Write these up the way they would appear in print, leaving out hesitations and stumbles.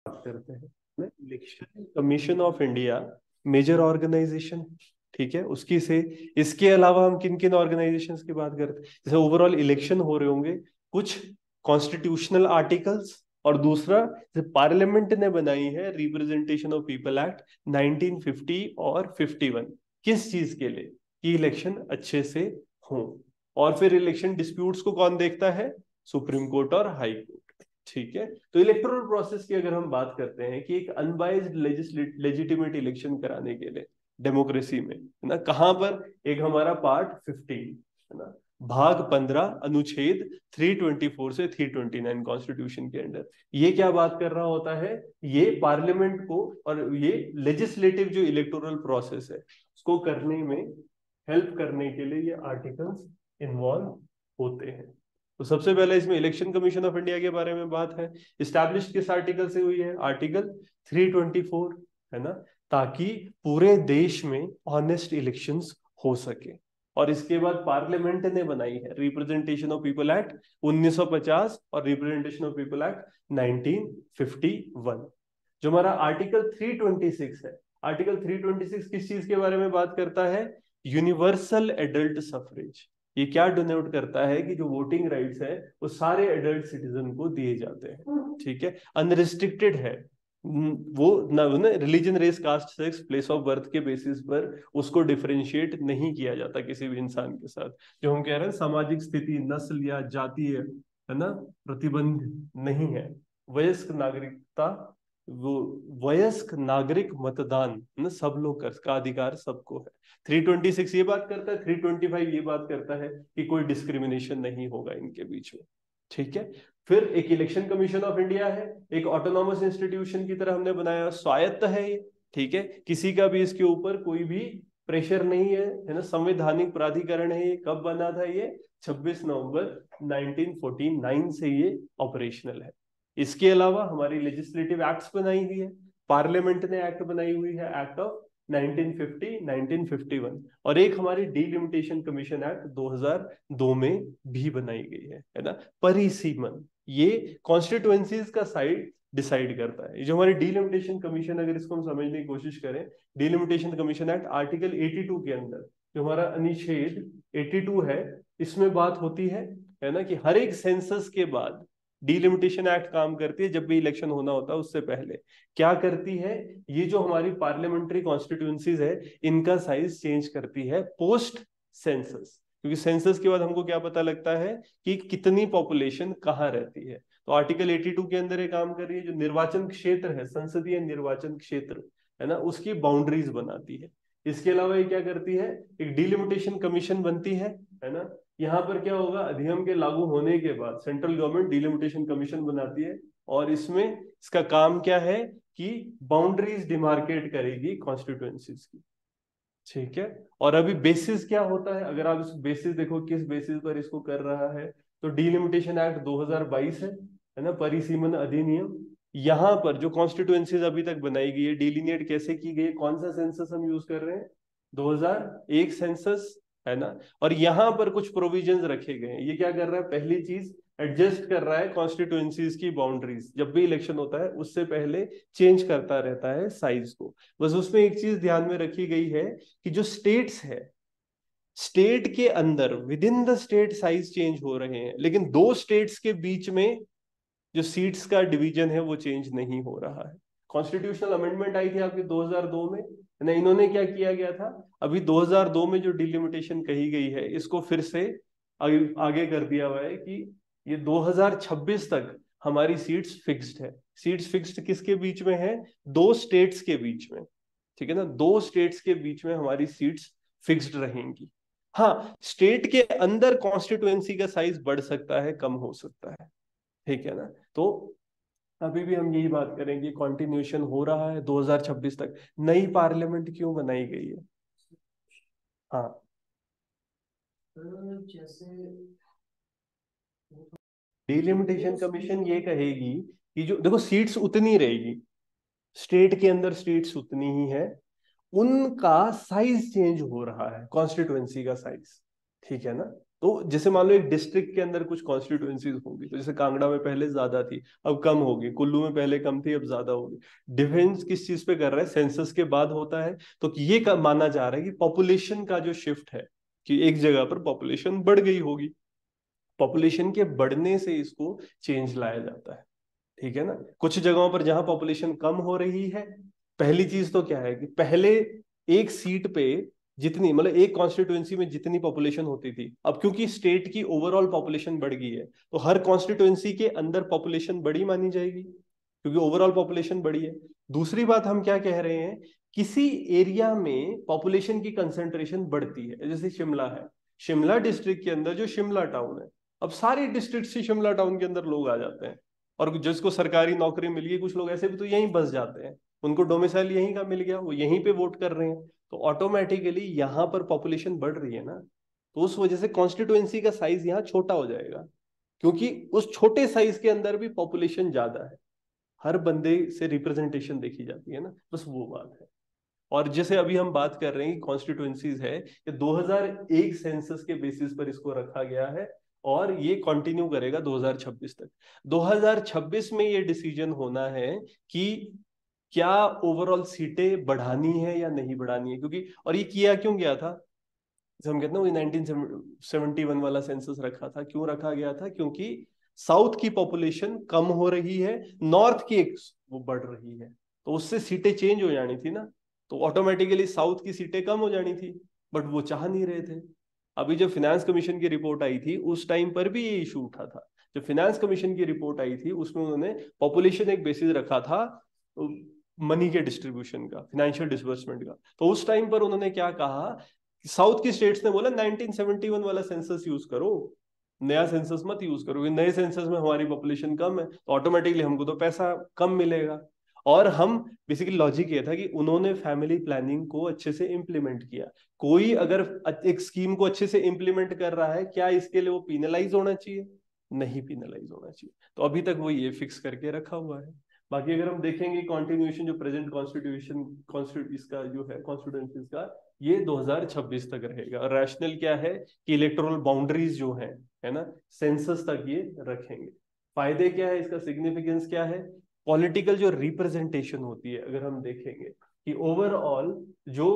बात करते हैं। Election commission of India major organisation, ठीक है, उसकी से इसके अलावा हम किन किन ऑर्गेनाइजेशंस की बात करते हैं? जैसे ओवरऑल इलेक्शन हो रहे होंगे, कुछ कॉन्स्टिट्यूशनल आर्टिकल्स, और दूसरा जैसे पार्लियामेंट ने बनाई है रिप्रेजेंटेशन ऑफ पीपल एक्ट 1950 और 51, किस चीज के लिए? कि इलेक्शन अच्छे से हो। और फिर इलेक्शन डिस्प्यूट्स को कौन देखता है? सुप्रीम कोर्ट और हाई कोर्ट, ठीक है। तो इलेक्टोरल प्रोसेस की अगर हम बात करते हैं कि एक अनबाइज्ड लेजिटिमेट इलेक्शन कराने के लिए डेमोक्रेसी में, है ना, कहां पर? एक हमारा पार्ट 15, है ना, भाग 15, अनुच्छेद 324 से 329 कॉन्स्टिट्यूशन के अंडर, ये क्या बात कर रहा होता है? ये पार्लियामेंट को और ये लेजिस्लेटिव जो इलेक्टोरल प्रोसेस है उसको करने में हेल्प करने के लिए ये आर्टिकल्स इन्वॉल्व होते हैं। तो सबसे पहले इसमें इलेक्शन कमीशन ऑफ इंडिया के बारे में बात है। इस्टेब्लिश किस आर्टिकल से हुई है? आर्टिकल 324, है ना, ताकि पूरे देश में ऑनेस्ट इलेक्शंस हो सके। और इसके बाद पार्लियामेंट ने बनाई है रिप्रेजेंटेशन ऑफ पीपल एक्ट 1950 और रिप्रेजेंटेशन ऑफ पीपल एक्ट 1951। जो हमारा आर्टिकल 326 है, आर्टिकल 326 किस चीज के बारे में बात करता है? Universal adult suffrage. ये क्या डिनोट करता है? कि जो वोटिंग राइट्स है वो सारे एडल्ट सिटीजन को दिए जाते हैं, ठीक है, अनरिस्ट्रिक्टेड है। वो ना religion, race, caste, sex, place of birth के बेसिस पर उसको डिफरेंशिएट नहीं किया जाता किसी भी इंसान के साथ। जो हम कह रहे हैं सामाजिक स्थिति, नस्ल या जाति है ना, प्रतिबंध नहीं है। वयस्क नागरिकता, वो वयस्क नागरिक मतदान ना सब लोग का अधिकार सबको है। 326 ये बात करता है, 325 ये बात करता है कि कोई डिस्क्रिमिनेशन नहीं होगा इनके बीच में, ठीक है। फिर एक इलेक्शन कमीशन ऑफ इंडिया है, एक ऑटोनॉमस इंस्टीट्यूशन की तरह हमने बनाया, स्वायत्त है ये, ठीक है, किसी का भी इसके ऊपर कोई भी प्रेशर नहीं है ना, संवैधानिक प्राधिकरण है ये। कब बना था ये? 26 नवंबर 1949 से ये ऑपरेशनल है। इसके अलावा हमारी लेजिस्लेटिव एक्ट्स बनाई हुई है, पार्लियामेंट ने एक्ट बनाई हुई है, एक्ट ऑफ 1950, 1951, और एक हमारी डीलिमिटेशन कमीशन एक्ट 2002 में भी बनाई गई है ना। परिसीमन, ये कॉन्स्टिट्युएंसीज का साइड डिसाइड करता है। ये जो हमारी डीलिमिटेशन कमीशन, अगर इसको हम समझने की कोशिश करें, डीलिमिटेशन कमीशन एक्ट आर्टिकल 82 के अंदर जो हमारा अनुच्छेद 82 है, इसमें बात होती है ना, कि हर एक सेंसस के बाद डीलिमिटेशन एक्ट काम करती है। जब भी इलेक्शन होना होता है उससे पहले क्या करती है? ये जो हमारी पार्लियामेंट्री कॉन्स्टिट्यूंसीज है इनका साइज चेंज करती है पोस्ट सेंसस, क्योंकि सेंसस के बाद हमको क्या पता लगता है कि कितनी पॉपुलेशन कहाँ रहती है। तो आर्टिकल 82 के अंदर ये काम कर रही है, जो निर्वाचन क्षेत्र है, संसदीय निर्वाचन क्षेत्र, है ना, उसकी बाउंड्रीज बनाती है। इसके अलावा ये क्या करती है? एक डिलिमिटेशन कमीशन बनती है ना। यहाँ पर क्या होगा? अधिनियम के लागू होने के बाद सेंट्रल गवर्नमेंट डिलिमिटेशन कमीशन बनाती है, और इसमें इसका काम क्या है? कि बाउंड्रीज डिमार्केट करेगी कॉन्स्टिट्यूएंसीज की, ठीक है। और अभी बेसिस क्या होता है? अगर आप इस बेसिस देखो किस बेसिस पर इसको कर रहा है, तो डीलिमिटेशन एक्ट 2022 है ना, परिसीमन अधिनियम। यहां पर जो कॉन्स्टिट्यूएंसीज अभी तक बनाई गई है, डिलिनिएट कैसे की गई है, कौन सा सेंसस हम यूज कर रहे हैं? 2001 सेंसस, है ना। और यहां पर कुछ प्रोविजंस रखे गए हैं। ये क्या कर रहा है? पहली चीज, एडजस्ट कर रहा है कॉन्स्टिट्यूएंसीज की बाउंड्रीज। जब भी इलेक्शन होता है उससे पहले चेंज करता रहता है साइज को। बस उसमें एक चीज ध्यान में रखी गई है कि जो स्टेट्स है, स्टेट के अंदर with in the state size change हो रहे हैं, लेकिन दो स्टेट्स के बीच में जो सीट्स का डिवीजन है वो चेंज नहीं हो रहा है। कॉन्स्टिट्यूशनल अमेंडमेंट आई थी आपकी 2002 में, है ना। इन्होंने क्या किया गया था? अभी 2002 में जो डिलिमिटेशन कही गई है इसको फिर से आगे कर दिया हुआ है कि ये 2026 तक हमारी सीट्स फिक्स्ड है। सीट्स फिक्स्ड किसके बीच में है? दो स्टेट्स के बीच में, ठीक है ना, दो स्टेट्स के बीच में हमारी सीट्स फिक्स्ड रहेंगी। हाँ, स्टेट के अंदर कॉन्स्टिट्युएंसी का साइज बढ़ सकता है, कम हो सकता है, ठीक है ना। तो अभी भी हम यही बात करेंगे, कंटिन्यूशन हो रहा है 2026 तक। नई पार्लियामेंट क्यों बनाई गई है? हाँ, जैसे डिलिमिटेशन कमीशन ये कहेगी कि जो देखो सीट्स उतनी रहेगी, स्टेट के अंदर सीट्स उतनी ही है, उनका साइज चेंज हो रहा है, कॉन्स्टिट्युएंसी का साइज, ठीक है ना। तो जैसे मान लो एक डिस्ट्रिक्ट के अंदर कुछ कॉन्स्टिट्यूएंसीज होंगी, तो जैसे कांगड़ा में पहले ज्यादा थी अब कम होगी, कुल्लू में पहले कम थी अब ज्यादा होगी। डिफेंस किस चीज पे कर रहा है, सेंसस के बाद होता है। तो ये माना जा रहा है कि पॉपुलेशन का जो शिफ्ट है, कि एक जगह पर पॉपुलेशन बढ़ गई होगी, पॉपुलेशन के बढ़ने से इसको चेंज लाया जाता है। ठीक है ना। कुछ जगहों पर जहां पॉपुलेशन कम हो रही है, पहली चीज तो क्या है कि पहले एक सीट पे जितनी, मतलब एक कॉन्स्टिट्यूएंसी में जितनी पॉपुलेशन होती थी, अब क्योंकि स्टेट की ओवरऑल पॉपुलेशन बढ़ गई है, तो हर कॉन्स्टिट्यूएंसी के अंदर पॉपुलेशन बड़ी मानी जाएगी, क्योंकि ओवरऑल पॉपुलेशन बड़ी है। दूसरी बात हम क्या कह रहे हैं, किसी एरिया में पॉपुलेशन की कंसेंट्रेशन बढ़ती है, जैसे शिमला है, शिमला डिस्ट्रिक्ट के अंदर जो शिमला टाउन है, अब सारी डिस्ट्रिक्ट से शिमला टाउन के अंदर लोग आ जाते हैं, और जिसको सरकारी नौकरी मिल गई, कुछ लोग ऐसे भी तो यहीं बस जाते हैं, उनको डोमिसाइल यहीं का मिल गया, वो यहीं पे वोट कर रहे हैं, तो ऑटोमेटिकली यहाँ पर पॉपुलेशन बढ़ रही है ना, तो उस वजह से कॉन्स्टिट्यूएंसी का साइज यहाँ छोटा हो जाएगा, क्योंकि उस छोटे साइज के अंदर भी पॉपुलेशन ज्यादा है, हर बंदे से रिप्रेजेंटेशन देखी जाती है ना, बस वो बात है। और जैसे अभी हम बात कर रहे हैं कि कॉन्स्टिट्यूएंसीज है, ये 2001 सेंसस के बेसिस पर इसको रखा गया है, और ये कंटिन्यू करेगा 2026 तक। 2026 में ये डिसीजन होना है कि क्या ओवरऑल सीटें बढ़ानी है या नहीं बढ़ानी है, क्योंकि और ये किया क्यों गया था, जैसे हम कहते हैं वो 1971 वाला सेंसस रखा था, क्यों रखा गया था, क्योंकि साउथ की पॉपुलेशन कम हो रही है, नॉर्थ की एक वो बढ़ रही है, तो उससे सीटें चेंज हो जानी थी ना, तो ऑटोमेटिकली साउथ की सीटें कम हो जानी थी, बट वो चाह नहीं रहे थे। अभी जब फाइनेंस कमीशन की रिपोर्ट आई थी उस टाइम पर भी ये इशू उठा था, जब फाइनेंस कमीशन की रिपोर्ट आई थी उसमें उन्होंने पॉपुलेशन एक बेसिस रखा था मनी के डिस्ट्रीब्यूशन का, फाइनेंशियल डिसबर्समेंट का, तो उस टाइम पर उन्होंने क्या कहा, साउथ की स्टेट्स ने बोला 1971 वाला सेंसस यूज करो, नया सेंसस मत यूज करो, नए सेंसस में हमारी पॉपुलेशन कम है तो ऑटोमेटिकली हमको तो पैसा कम मिलेगा। और हम बेसिकली लॉजिक ये था कि उन्होंने फैमिली प्लानिंग को अच्छे से इंप्लीमेंट किया, कोई अगर एक स्कीम को अच्छे से इंप्लीमेंट कर रहा है, क्या इसके लिए वो पिनलाइज होना चाहिए, नहीं पिनलाइज होना चाहिए, तो अभी तक वो ये फिक्स करके रखा हुआ है। बाकी अगर हम देखेंगे कॉन्टिन्यूएशन जो प्रेजेंट कॉन्स्टिट्यूशन इसका जो है कॉन्स्टिट्यूएंसीज का, ये 2026 तक रहेगा, और रैशनल क्या है कि इलेक्टोरल बाउंड्रीज जो है ना, सेंसस तक ये रखेंगे। फायदे क्या है, इसका सिग्निफिकेंस क्या है, पॉलिटिकल जो रिप्रेजेंटेशन होती है, अगर हम देखेंगे कि ओवरऑल जो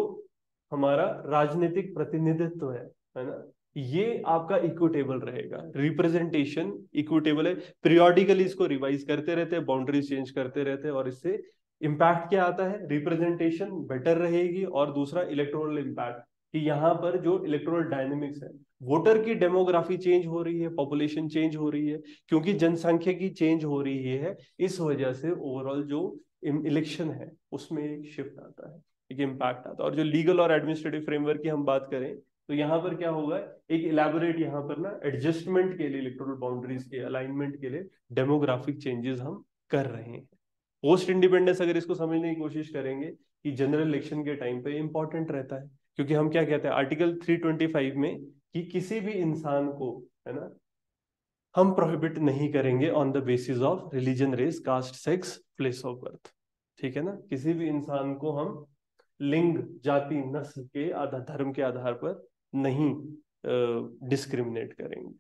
हमारा राजनीतिक प्रतिनिधित्व है ना, ये आपका इक्विटेबल रहेगा, रिप्रेजेंटेशन इक्विटेबल है, पीरियोडिकली इसको रिवाइज करते रहते हैं, बाउंड्रीज चेंज करते रहते हैं, और इससे इम्पैक्ट क्या आता है, रिप्रेजेंटेशन बेटर रहेगी, और दूसरा इलेक्टोरल इम्पैक्ट, कि यहाँ पर जो इलेक्टोरल डायनेमिक्स है, वोटर की डेमोग्राफी चेंज हो रही है, पॉपुलेशन चेंज हो रही है, क्योंकि जनसंख्या की चेंज हो रही है, इस वजह से ओवरऑल जो इलेक्शन है उसमें एक शिफ्ट आता है, एक इम्पैक्ट आता है। और जो लीगल और एडमिनिस्ट्रेटिव फ्रेमवर्क की हम बात करें, तो यहाँ पर क्या होगा, एक इलेबोरेट यहाँ पर ना एडजस्टमेंट के लिए, इलेक्टोरल बाउंड्रीज के अलाइनमेंट के लिए डेमोग्राफिक चेंजेस हम कर रहे हैं। पोस्ट इंडिपेंडेंस अगर इसको समझने की कोशिश करेंगे कि जनरल इलेक्शन के टाइम पे इंपॉर्टेंट रहता है, क्योंकि हम क्या कहते हैं आर्टिकल 325 में, कि किसी भी इंसान को, है ना, हम प्रोहिबिट नहीं करेंगे on the basis of religion, race, caste, sex, place of birth. ठीक है ना, किसी भी इंसान को हम लिंग, जाति, नस्ल के आधार, धर्म के आधार पर नहीं डिस्क्रिमिनेट करेंगे।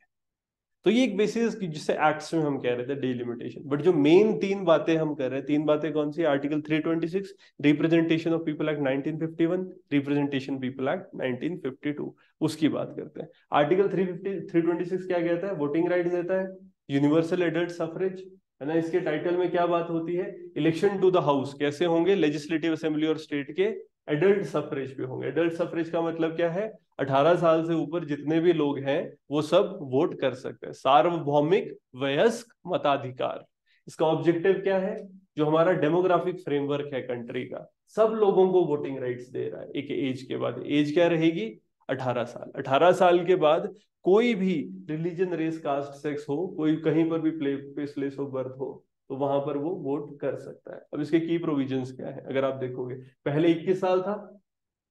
तो ये एक बेसिस जिससे एक्ट्स में हम कह रहे थे डिलिमिटेशन, बट जो मेन तीन बातें हम कर रहे हैं, तीन बातें कौन सी, article 326 representation of people act 1951, representation people act 1952, उसकी बात करते हैं। आर्टिकल 326 क्या कहता है, वोटिंग राइट देता है, यूनिवर्सल एडल्ट सफरेज, है ना, इसके टाइटल में क्या बात होती है, इलेक्शन टू द हाउस कैसे होंगे, लेजिस्लेटिव असेंबली और स्टेट के एडल्ट सफरेज पे होंगे। एडल्ट सफरेज का मतलब क्या है, 18 साल से ऊपर जितने भी लोग हैं वो सब वोट कर सकते हैं, सार्वभौमिक वयस्क मताधिकार। इसका ऑब्जेक्टिव क्या है, जो हमारा डेमोग्राफिक फ्रेमवर्क है कंट्री का, सब लोगों को वोटिंग राइट्स दे रहा है एक एज के बाद। एज क्या रहेगी, 18 साल। 18 साल के बाद कोई भी रिलीजन, रेस, कास्ट, सेक्स हो, कोई कहीं पर भी प्लेस ऑफ बर्थ हो, तो वहां पर वो वोट कर सकता है। अब इसके की प्रोविजंस क्या है, अगर आप देखोगे, पहले 21 साल था,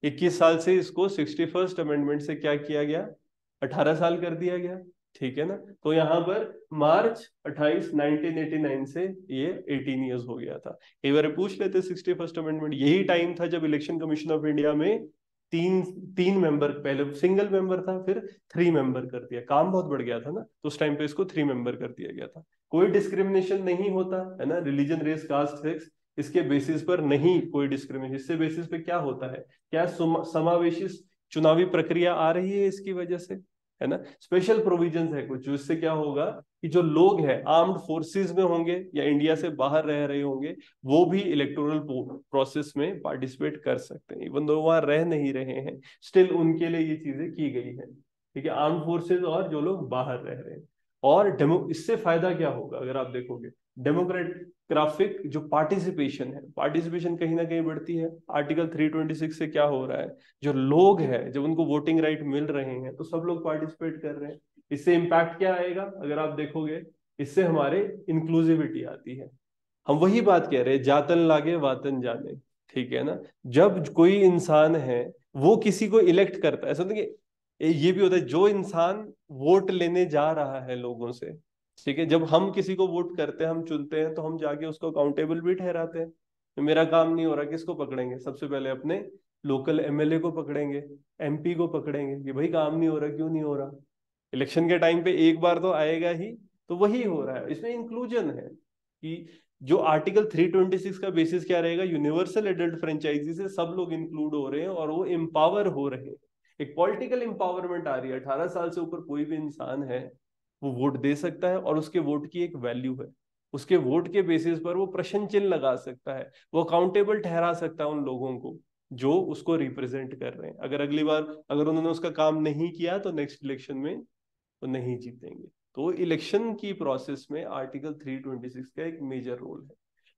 21 साल से इसको 61st अमेंडमेंट से क्या किया गया, 18 साल कर दिया गया। ठीक है ना, तो यहाँ पर मार्च 28 1989 से ये 18 ईयर्स हो गया था। कई बार पूछ लेते 61st अमेंडमेंट यही टाइम था जब इलेक्शन कमीशन ऑफ इंडिया में तीन तीन मेंबर, पहले सिंगल मेंबर था, फिर 3 मेंबर कर दिया, काम बहुत बढ़ गया था ना, तो उस टाइम पे इसको 3 मेंबर कर दिया गया था। कोई डिस्क्रिमिनेशन नहीं होता है ना, रिलीजन, रेस, कास्ट, सेक्स, इसके बेसिस पर नहीं कोई डिस्क्रिमिनेशन। इससे बेसिस पे क्या होता है, क्या समावेशी चुनावी प्रक्रिया आ रही है इसकी वजह से, है ना। स्पेशल प्रोविजंस है कुछ, जो इससे क्या होगा कि जो लोग हैं आर्म्ड फोर्सेस में होंगे या इंडिया से बाहर रह रहे होंगे, वो भी इलेक्टोरल प्रोसेस में पार्टिसिपेट कर सकते हैं, इवन दो वहां रह नहीं रहे हैं, स्टिल उनके लिए ये चीजें की गई है, ठीक है, आर्म फोर्सेज और जो लोग बाहर रह रहे हैं। और डेमो इससे फायदा क्या होगा अगर आप देखोगे, डेमोक्रेटिक जो पार्टिसिपेशन है, पार्टिसिपेशन कहीं ना कहीं बढ़ती है। आर्टिकल 326 से क्या हो रहा है, जो लोग हैं जब उनको वोटिंग राइट मिल रहे हैं तो सब लोग पार्टिसिपेट कर रहे हैं। इससे इम्पैक्ट क्या आएगा अगर आप देखोगे, इससे हमारे इंक्लूसिविटी आती है। हम वही बात कह रहे हैं, जातन लागे वातन जाने, ठीक है ना। जब कोई इंसान है वो किसी को इलेक्ट करता है, ऐसा नहीं कि ये भी होता है, जो इंसान वोट लेने जा रहा है लोगों से, ठीक है, जब हम किसी को वोट करते हैं, हम चुनते हैं, तो हम जाके उसको अकाउंटेबल भी ठहराते हैं। मेरा काम नहीं हो रहा, किसको पकड़ेंगे, सबसे पहले अपने लोकल एमएलए को पकड़ेंगे, एमपी को पकड़ेंगे कि भाई काम नहीं हो रहा, क्यों नहीं हो रहा। इलेक्शन के टाइम पे एक बार तो आएगा ही, तो वही हो रहा है। इसमें इंक्लूजन है कि जो आर्टिकल 326 का बेसिस क्या रहेगा, यूनिवर्सल एडल्ट फ्रेंचाइजी से सब लोग इंक्लूड हो रहे हैं और वो एम्पावर हो रहे हैं। एक पॉलिटिकल एम्पावरमेंट आ रही है, 18 साल से ऊपर कोई भी इंसान है वो वोट दे सकता है, और उसके वोट की एक वैल्यू है। उसके वोट के बेसिस पर वो प्रश्न चिन्ह लगा सकता है, वो अकाउंटेबल ठहरा सकता है उन लोगों को जो उसको रिप्रेजेंट कर रहे हैं। अगर अगली बार अगर उन्होंने उसका काम नहीं किया तो नेक्स्ट इलेक्शन में वो नहीं जीतेंगे। तो इलेक्शन की प्रोसेस में आर्टिकल 326 का एक मेजर रोल है।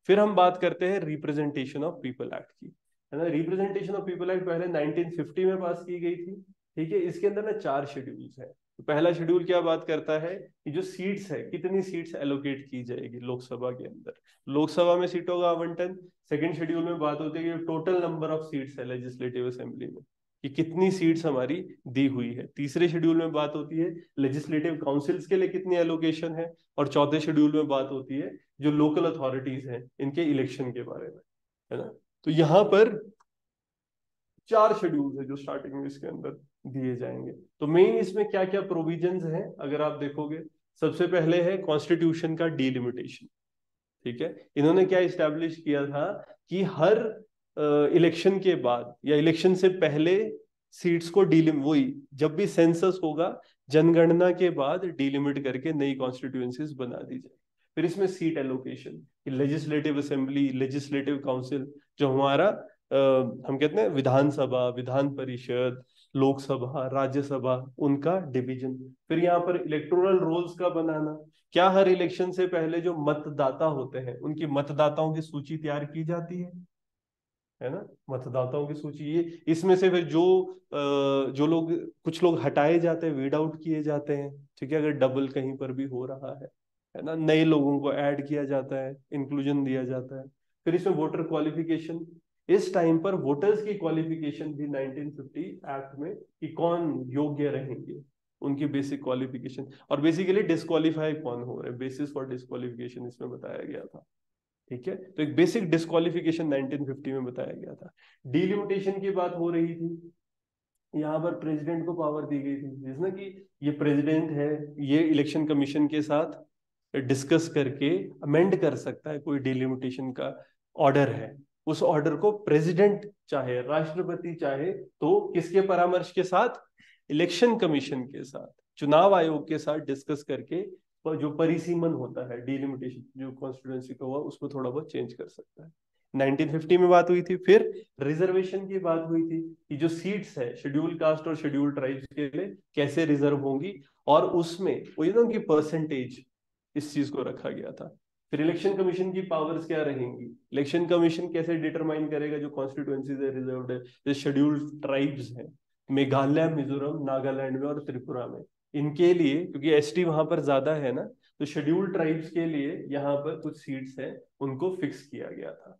फिर हम बात करते हैं रिप्रेजेंटेशन ऑफ पीपल एक्ट की, है ना। रिप्रेजेंटेशन ऑफ पीपल एक्ट पहले 1950 में पास की गई थी, ठीक है। इसके अंदर ना 4 शेड्यूल्स है। तो पहला शेड्यूल क्या बात करता है कि जो सीट्स है, कितनी सीट्स एलोकेट की जाएगी लोकसभा के अंदर, लोकसभा में सीटों का आवंटन। सेकंड शेड्यूल में बात होती है कि टोटल नंबर ऑफ सीट्स है लेजिस्लेटिव असेंबली में, कि कितनी सीट्स हमारी दी हुई है। तीसरे शेड्यूल में बात होती है लेजिस्लेटिव काउंसिल्स के लिए कितनी एलोकेशन है। और चौथे शेड्यूल में बात होती है जो लोकल अथॉरिटीज हैं इनके इलेक्शन के बारे में, है ना। तो यहाँ पर 4 शेड्यूल है जो स्टार्टिंग में इसके अंदर दिए जाएंगे। तो मेन इसमें क्या क्या प्रोविजंस हैं अगर आप देखोगे, सबसे पहले है कॉन्स्टिट्यूशन का डीलिमिटेशन, ठीक है। इन्होंने क्या इस्टेब्लिश किया था कि हर इलेक्शन के बाद या इलेक्शन से पहले सीट्स को डीलिम वही जब भी सेंसस होगा, जनगणना के बाद डीलिमिट करके नई कॉन्स्टिट्यूएंसीज बना दी जाए। फिर इसमें seat allocation, legislative assembly, legislative council, जो हमारा हम कहते हैं विधानसभा, विधान परिषद, लोकसभा, राज्यसभा, उनका डिवीजन। फिर यहाँ पर इलेक्टोरल रोल्स का बनाना, क्या हर इलेक्शन से पहले जो मतदाता होते हैं उनकी मतदाताओं की सूची तैयार की जाती है ना। मतदाताओं की सूची, ये इसमें से फिर जो लोग, कुछ लोग हटाए जाते हैं, वीड आउट किए जाते हैं, ठीक है, अगर डबल कहीं पर भी हो रहा है ना। नए लोगों को ऐड किया जाता है, इंक्लूजन दिया जाता है। फिर इसमें वोटर क्वालिफिकेशन, इस टाइम पर वोटर्स की क्वालिफिकेशन भी 1950 एक्ट में कि कौन योग्य रहेंगे, उनकी बेसिक क्वालिफिकेशन, और बेसिकली डिस्क्वालीफाई कौन हो रहे हैं, बेसिस फॉर डिस्क्वालिफिकेशन इसमें बताया गया था, ठीक है। तो एक बेसिक डिस्क्वालिफिकेशन 1950 में बताया गया था। डिलिमिटेशन की बात हो रही थी, यहाँ पर प्रेसिडेंट को पावर दी गई थी, जिसने कि ये प्रेसिडेंट है, ये इलेक्शन कमीशन के साथ डिस्कस करके अमेंड कर सकता है कोई डिलिमिटेशन का ऑर्डर है। उस ऑर्डर को प्रेसिडेंट चाहे, राष्ट्रपति चाहे, तो किसके परामर्श के साथ, इलेक्शन कमीशन के साथ, चुनाव आयोग के साथ डिस्कस करके जो परिसीमन होता है, डिलिमिटेशन जो कॉन्स्टिट्यूएंसी का हुआ, उसको थोड़ा बहुत चेंज कर सकता है। 1950 में बात हुई थी। फिर रिजर्वेशन की बात हुई थी कि जो सीट्स है शेड्यूल कास्ट और शेड्यूल ट्राइब्स के लिए कैसे रिजर्व होंगी, और उसमें वही ना उनकी परसेंटेज, इस चीज को रखा गया था। फिर इलेक्शन कमीशन की पावर्स क्या रहेंगी, इलेक्शन कमीशन कैसे डिटरमाइन करेगा जो कॉन्स्टिट्यूएंसीज है रिजर्व्ड है, जो शेड्यूल ट्राइब्स हैं मेघालय, मिजोरम, नागालैंड में और त्रिपुरा में, इनके लिए, क्योंकि एसटी वहां पर ज्यादा है ना, तो शेड्यूल ट्राइब्स के लिए यहाँ पर कुछ सीट्स हैं, उनको फिक्स किया गया था,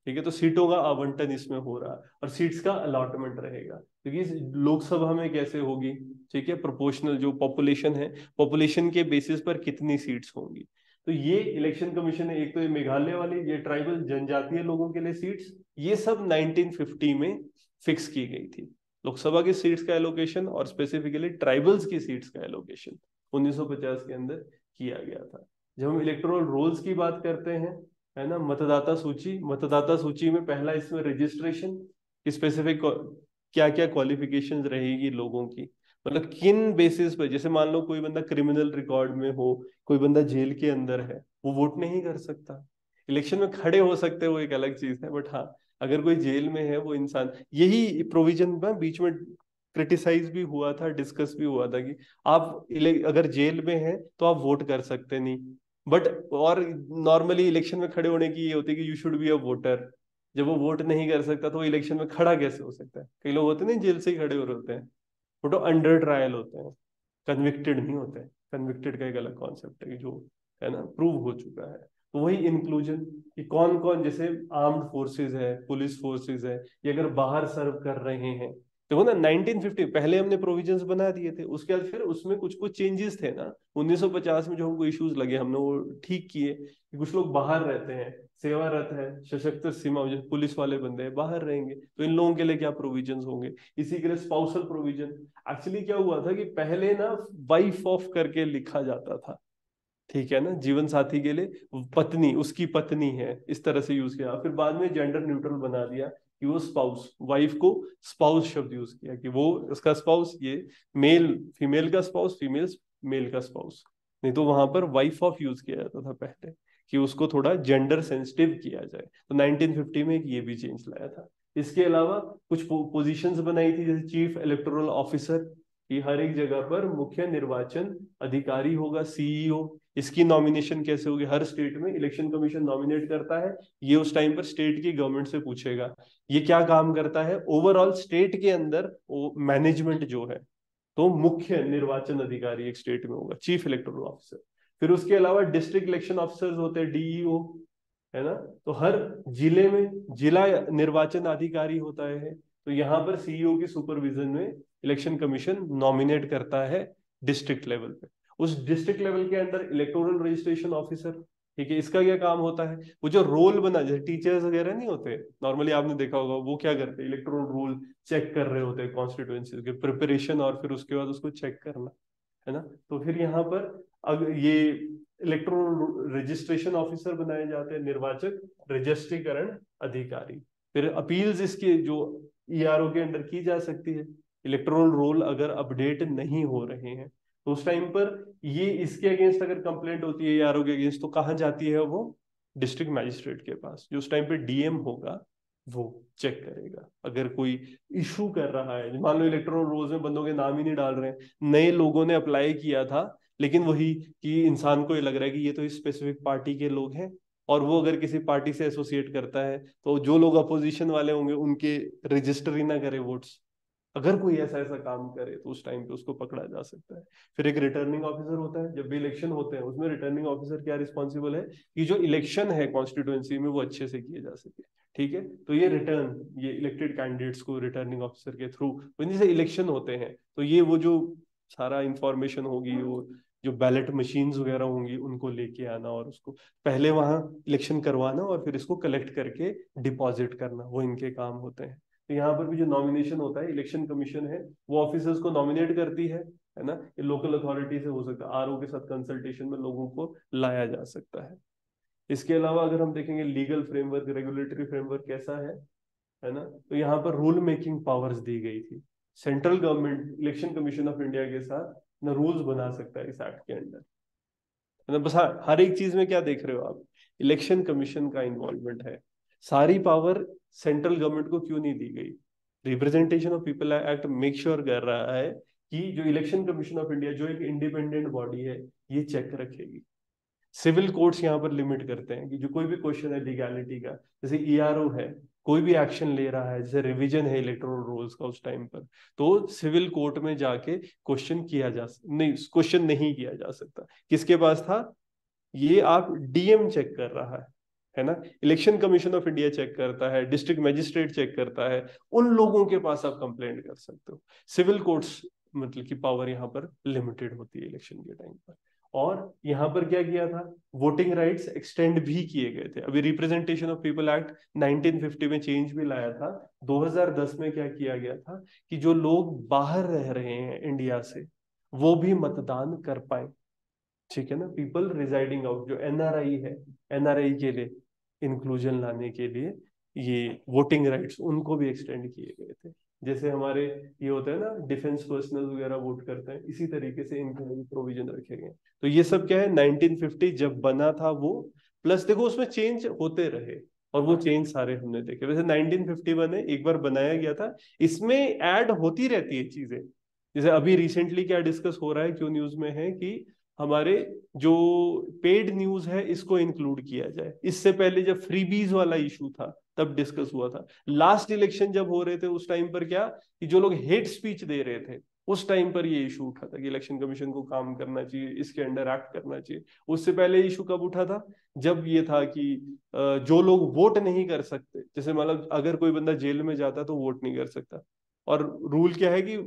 ठीक है। तो सीटों का आवंटन इसमें हो रहा है और सीट्स का अलॉटमेंट रहेगा, क्योंकि लोकसभा में कैसे होगी, ठीक है, प्रोपोर्शनल जो पॉपुलेशन है, पॉपुलेशन के बेसिस पर कितनी सीट्स होंगी। तो ये इलेक्शन कमीशन ने, एक तो ये मेघालय वाली, ये ट्राइबल जनजातीय लोगों के लिए सीट्स, ये सब 1950 में फिक्स की गई थी। लोकसभा की सीट्स का एलोकेशन और स्पेसिफिकली ट्राइबल्स की सीट्स का एलोकेशन 1950 के अंदर किया गया था। जब हम इलेक्टोरल रोल्स की बात करते हैं, है ना, मतदाता सूची में पहला इसमें रजिस्ट्रेशन, स्पेसिफिक क्या क्या क्वालिफिकेशंस रहेगी लोगों की, मतलब किन बेसिस पे, जैसे मान लो कोई बंदा क्रिमिनल रिकॉर्ड में हो, कोई बंदा जेल के अंदर है, वो वोट नहीं कर सकता। इलेक्शन में खड़े हो सकते हैं, वो एक अलग चीज है, बट हाँ, अगर कोई जेल में है वो इंसान, यही प्रोविजन में बीच में क्रिटिसाइज भी हुआ था, डिस्कस भी हुआ था कि आप अगर जेल में हैं तो आप वोट कर सकते नहीं, बट और नॉर्मली इलेक्शन में खड़े होने की ये होती है कि you should be a voter. जब वो वोट नहीं कर सकता तो वो इलेक्शन में खड़ा कैसे हो सकता है? कई लोग होते हैं ना जेल से ही खड़े हो रहे होते हैं, वो तो अंडर ट्रायल होते हैं, कन्विक्टेड नहीं होते हैं। कन्विक्टेड का एक अलग कॉन्सेप्ट है कि जो, है ना, प्रूव हो चुका है। तो वही इंक्लूजन कि कौन कौन, जैसे आर्म्ड फोर्सेस है, पुलिस फोर्सेस है, ये अगर बाहर सर्व कर रहे हैं, देखो ना 1950 पहले हमने प्रोविजंस बना दिए थे, उसके बाद फिर उसमें कुछ कुछ चेंजेस थे ना, 1950 में जो हमको इश्यूज लगे हमने वो ठीक किए कि कुछ लोग बाहर रहते हैं, सेवारत है, सशस्त्र सीमा, जो पुलिस वाले बंदे हैं बाहर रहेंगे, तो इन लोगों के लिए क्या प्रोविजंस होंगे। इसी के लिए स्पाउसल प्रोविजन, एक्चुअली क्या हुआ था कि पहले ना वाइफ ऑफ करके लिखा जाता था, ठीक है ना, जीवन साथी के लिए पत्नी, उसकी पत्नी है, इस तरह से यूज किया, फिर बाद में जेंडर न्यूट्रल बना दिया कि वो स्पाउस, वाइफ को स्पाउस शब्द यूज किया कि वो उसका स्पाउस, ये मेल फीमेल का स्पाउस, फीमेल मेल का स्पाउस, नहीं तो वहां पर वाइफ ऑफ यूज किया जाता था पहले, कि उसको थोड़ा जेंडर सेंसिटिव किया जाए। तो 1950 में एक ये भी चेंज लाया था। इसके अलावा कुछ पोजीशंस बनाई थी, जैसे चीफ इलेक्टोरल ऑफिसर, कि हर एक जगह पर मुख्य निर्वाचन अधिकारी होगा, सीईओ। इसकी नॉमिनेशन कैसे होगी? हर स्टेट में इलेक्शन कमीशन नॉमिनेट करता है, ये उस टाइम पर स्टेट की गवर्नमेंट से पूछेगा ये क्या काम करता है ओवरऑल स्टेट के अंदर, मैनेजमेंट जो है, तो मुख्य निर्वाचन अधिकारी एक स्टेट में होगा, चीफ इलेक्टोरल ऑफिसर। फिर उसके अलावा डिस्ट्रिक्ट इलेक्शन ऑफिसर्स होते हैं, डीईओ, है ना, तो हर जिले में जिला निर्वाचन अधिकारी होता है, तो यहाँ पर सीईओ की सुपरविजन में इलेक्शन कमीशन नॉमिनेट करता है डिस्ट्रिक्ट लेवल पे। उस डिस्ट्रिक्ट लेवल के अंदर इलेक्टोरल रजिस्ट्रेशन ऑफिसर, ठीक है, इसका क्या काम होता है? वो जो रोल बना, जैसे टीचर्स वगैरह नहीं होते नॉर्मली, आपने देखा होगा, वो क्या करते हैं, इलेक्टोरल रोल चेक कर रहे होते हैं, कॉन्स्टिट्यूएंसी के प्रिपरेशन, और फिर उसके बाद उसको चेक करना, है ना। तो फिर यहाँ पर अगर ये इलेक्ट्रोल रजिस्ट्रेशन ऑफिसर बनाए जाते हैं, निर्वाचक रजिस्ट्रीकरण अधिकारी। फिर अपील्स इसके जो ईआरओ के अंडर की जा सकती है, इलेक्ट्रोल रोल अगर अपडेट नहीं हो रहे हैं तो उस टाइम पर ये इसके अगेंस्ट अगर कंप्लेंट होती है ईआरओ के अगेंस्ट, तो कहाँ जाती है वो? डिस्ट्रिक्ट मैजिस्ट्रेट के पास, जो उस टाइम पे डीएम होगा, वो चेक करेगा। अगर कोई इशू कर रहा है, मान लो इलेक्ट्रोल रोल्स में बंदों के नाम ही नहीं डाल रहे हैं, नए लोगों ने अप्लाई किया था, लेकिन वही कि इंसान को ये लग रहा है कि ये तो इस स्पेसिफिक पार्टी के लोग हैं, और वो अगर किसी पार्टी से एसोसिएट करता है तो जो लोग अपोजिशन वाले होंगे उनके रजिस्टर ही ना करे वोट्स, अगर कोई ऐसा ऐसा काम करे तो उस टाइम पे उसको पकड़ा जा सकता है। फिर एक रिटर्निंग ऑफिसर होता है, जब भी इलेक्शन होते हैं उसमें रिटर्निंग ऑफिसर क्या रिस्पॉन्सिबल है कि जो इलेक्शन है कॉन्स्टिट्यूएंसी में वो अच्छे से किए जा सके, ठीक है। तो ये रिटर्न, ये इलेक्टेड कैंडिडेट्स को रिटर्निंग ऑफिसर के थ्रू, जैसे इलेक्शन होते हैं तो ये वो जो सारा इंफॉर्मेशन होगी, वो जो बैलेट मशीन्स वगैरह होंगी उनको लेके आना, और उसको पहले वहां इलेक्शन करवाना, और फिर इसको कलेक्ट करके डिपॉजिट करना, वो इनके काम होते हैं। तो यहाँ पर भी जो नॉमिनेशन होता है, इलेक्शन कमीशन है वो ऑफिसर्स को नॉमिनेट करती है ना, ये लोकल अथॉरिटी से हो सकता है, आरओ के साथ कंसल्टेशन में लोगों को लाया जा सकता है। इसके अलावा अगर हम देखेंगे लीगल फ्रेमवर्क, रेगुलेटरी फ्रेमवर्क कैसा है ना, तो यहाँ पर रूल मेकिंग पावर्स दी गई थी। Central government election commission of India के साथ ना रूल्स बना सकता है इस एक्ट के अंडर, है ना। बस हाँ, हर एक चीज में क्या देख रहे हो आप, इलेक्शन कमीशन का इन्वॉल्वमेंट है। सारी पावर सेंट्रल गवर्नमेंट को क्यों नहीं दी गई? Representation of people act make sure कर रहा है कि जो इलेक्शन कमीशन ऑफ इंडिया, जो एक इंडिपेंडेंट बॉडी है, ये चेक रखेगी। सिविल कोर्ट्स यहाँ पर लिमिट करते हैं कि जो कोई भी क्वेश्चन है लीगैलिटी का, जैसे ईआरओ है, कोई भी एक्शन ले रहा है, जैसे रिवीजन है इलेक्टोरल रोल्स का उस टाइम पर, तो सिविल कोर्ट में जाके क्वेश्चन किया जा नहीं, क्वेश्चन नहीं किया जा सकता। किसके पास था? ये आप डीएम चेक कर रहा है ना, election commission of India check करता है, डिस्ट्रिक्ट मजिस्ट्रेट चेक करता है, उन लोगों के पास आप कंप्लेंट कर सकते हो। सिविल कोर्ट्स मतलब की पावर यहाँ पर लिमिटेड होती है इलेक्शन के टाइम पर। और यहाँ पर क्या किया था, वोटिंग राइट्स एक्सटेंड भी किए गए थे। अभी रिप्रेजेंटेशन ऑफ पीपल एक्ट 1950 में चेंज भी लाया था। 2010 में क्या किया गया था कि जो लोग बाहर रह रहे हैं इंडिया से वो भी मतदान कर पाए। ठीक है ना, पीपल रिजाइडिंग आउट, जो एनआरआई है, एनआरआई के लिए इंक्लूजन लाने के लिए ये वोटिंग राइट्स उनको भी एक्सटेंड किए गए थे। जैसे हमारे ये होता है ना, डिफेंस पर्सनल वगैरह वोट करते हैं, इसी तरीके से इनके लिए प्रोविजन रखे गए। तो ये सब क्या है, 1950 जब बना था वो, प्लस देखो उसमें चेंज होते रहे और वो चेंज सारे हमने देखे। वैसे 1951 है, एक बार बनाया गया था, इसमें ऐड होती रहती है चीजें। जैसे अभी रिसेंटली क्या डिस्कस हो रहा है, क्यों न्यूज में है कि हमारे जो पेड न्यूज है इसको इंक्लूड किया जाए। इससे पहले जब फ्रीबीज वाला इशू था तब डिस्कस हुआ था। लास्ट इलेक्शन जब हो रहे थे उस टाइम पर क्या, कि जो लोग हेट स्पीच दे रहे थे उस टाइम पर ये इशू उठा था कि इलेक्शन कमीशन को काम करना चाहिए, इसके अंडर एक्ट करना चाहिए। उससे पहले इशू कब उठा था, जब ये था कि जो लोग वोट नहीं कर सकते, जैसे मतलब अगर कोई बंदा जेल में जाता तो वोट नहीं कर सकता, और रूल क्या है कि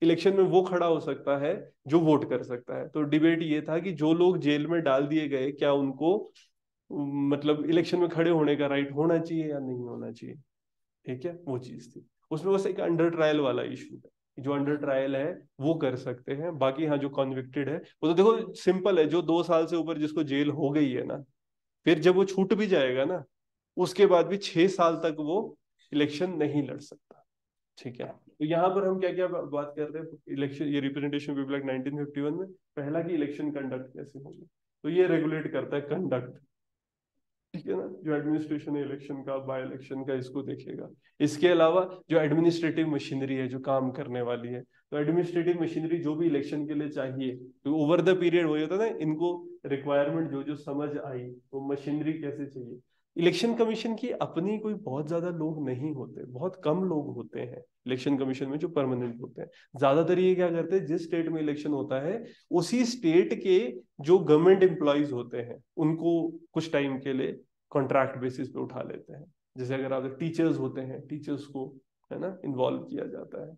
इलेक्शन में वो खड़ा हो सकता है जो वोट कर सकता है। तो डिबेट ये था कि जो लोग जेल में डाल दिए गए क्या उनको मतलब इलेक्शन में खड़े होने का राइट होना चाहिए या नहीं होना चाहिए। ठीक है, वो चीज थी। उसमें बस एक अंडर ट्रायल वाला इशू है कि जो अंडर ट्रायल है वो कर सकते हैं, बाकी हाँ जो कॉन्विक्टेड है वो तो देखो सिंपल है, जो 2 साल से ऊपर जिसको जेल हो गई है ना, फिर जब वो छूट भी जाएगा ना, उसके बाद भी 6 साल तक वो इलेक्शन नहीं लड़ सकता। ठीक है, तो यहाँ पर हम क्या क्या बात कर रहे हैं, इलेक्शन, ये रिप्रेजेंटेशन पीपल एक्ट 1951 में पहला कि इलेक्शन कंडक्ट कैसे होगी, तो ये रेगुलेट करता है कंडक्ट। ठीक है ना, जो एडमिनिस्ट्रेशन है इलेक्शन का, बाय इलेक्शन का, इसको देखेगा। इसके अलावा जो एडमिनिस्ट्रेटिव मशीनरी है जो काम करने वाली है, तो एडमिनिस्ट्रेटिव मशीनरी जो भी इलेक्शन के लिए चाहिए, तो ओवर द पीरियड वही होता है ना, इनको रिक्वायरमेंट जो जो समझ आई तो मशीनरी कैसे चाहिए। इलेक्शन कमीशन की अपनी कोई बहुत ज्यादा लोग नहीं होते, बहुत कम लोग होते हैं इलेक्शन कमीशन में जो परमानेंट होते हैं। ज्यादातर ये क्या करते हैं, जिस स्टेट में इलेक्शन होता है उसी स्टेट के जो गवर्नमेंट एम्प्लॉयज होते हैं उनको कुछ टाइम के लिए कॉन्ट्रैक्ट बेसिस पे उठा लेते हैं। जैसे अगर आप टीचर्स होते हैं, टीचर्स को है ना इन्वॉल्व किया जाता है।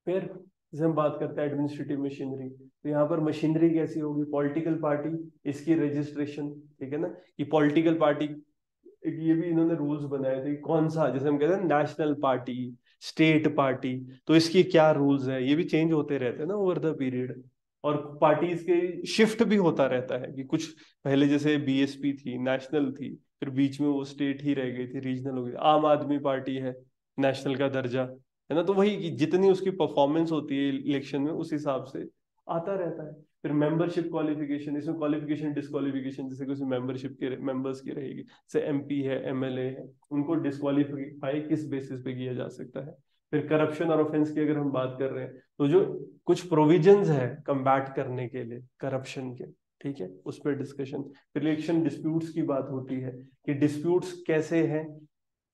फिर जैसे हम बात करते हैं एडमिनिस्ट्रेटिव मशीनरी, तो यहाँ पर मशीनरी कैसी होगी, पॉलिटिकल पार्टी, इसकी रजिस्ट्रेशन। ठीक है ना, कि पॉलिटिकल पार्टी, ये भी इन्होंने रूल्स बनाए थे कि कौन सा, जैसे हम कहते हैं नेशनल पार्टी, स्टेट पार्टी, तो इसकी क्या रूल्स है, ये भी चेंज होते रहते हैं ना ओवर द पीरियड। और पार्टीज के शिफ्ट भी होता रहता है कि कुछ पहले जैसे बीएसपी थी, नेशनल थी, फिर बीच में वो स्टेट ही रह गई थी, रीजनल हो गई। आम आदमी पार्टी है, नेशनल का दर्जा, है ना, तो वही कि जितनी उसकी परफॉर्मेंस होती है इलेक्शन में उस हिसाब से आता रहता है। फिर मेंबरशिप क्वालिफिकेशन, इसमें क्वालिफिकेशन डिस्क्वालिफिकेशन, जैसे किसी मेंबरशिप के मेंबर्स की रहेगी, जैसे एमपी है, एमएलए है, उनको डिस्क्वालीफाई किस बेसिस पे किया जा सकता है। फिर करप्शन और ऑफेंस की अगर हम बात कर रहे हैं, तो जो कुछ प्रोविजंस है कम्बैट करने के लिए करप्शन के, ठीक है, उस पर डिस्कशन। फिर इलेक्शन डिस्प्यूट्स की बात होती है कि डिस्प्यूट्स कैसे हैं,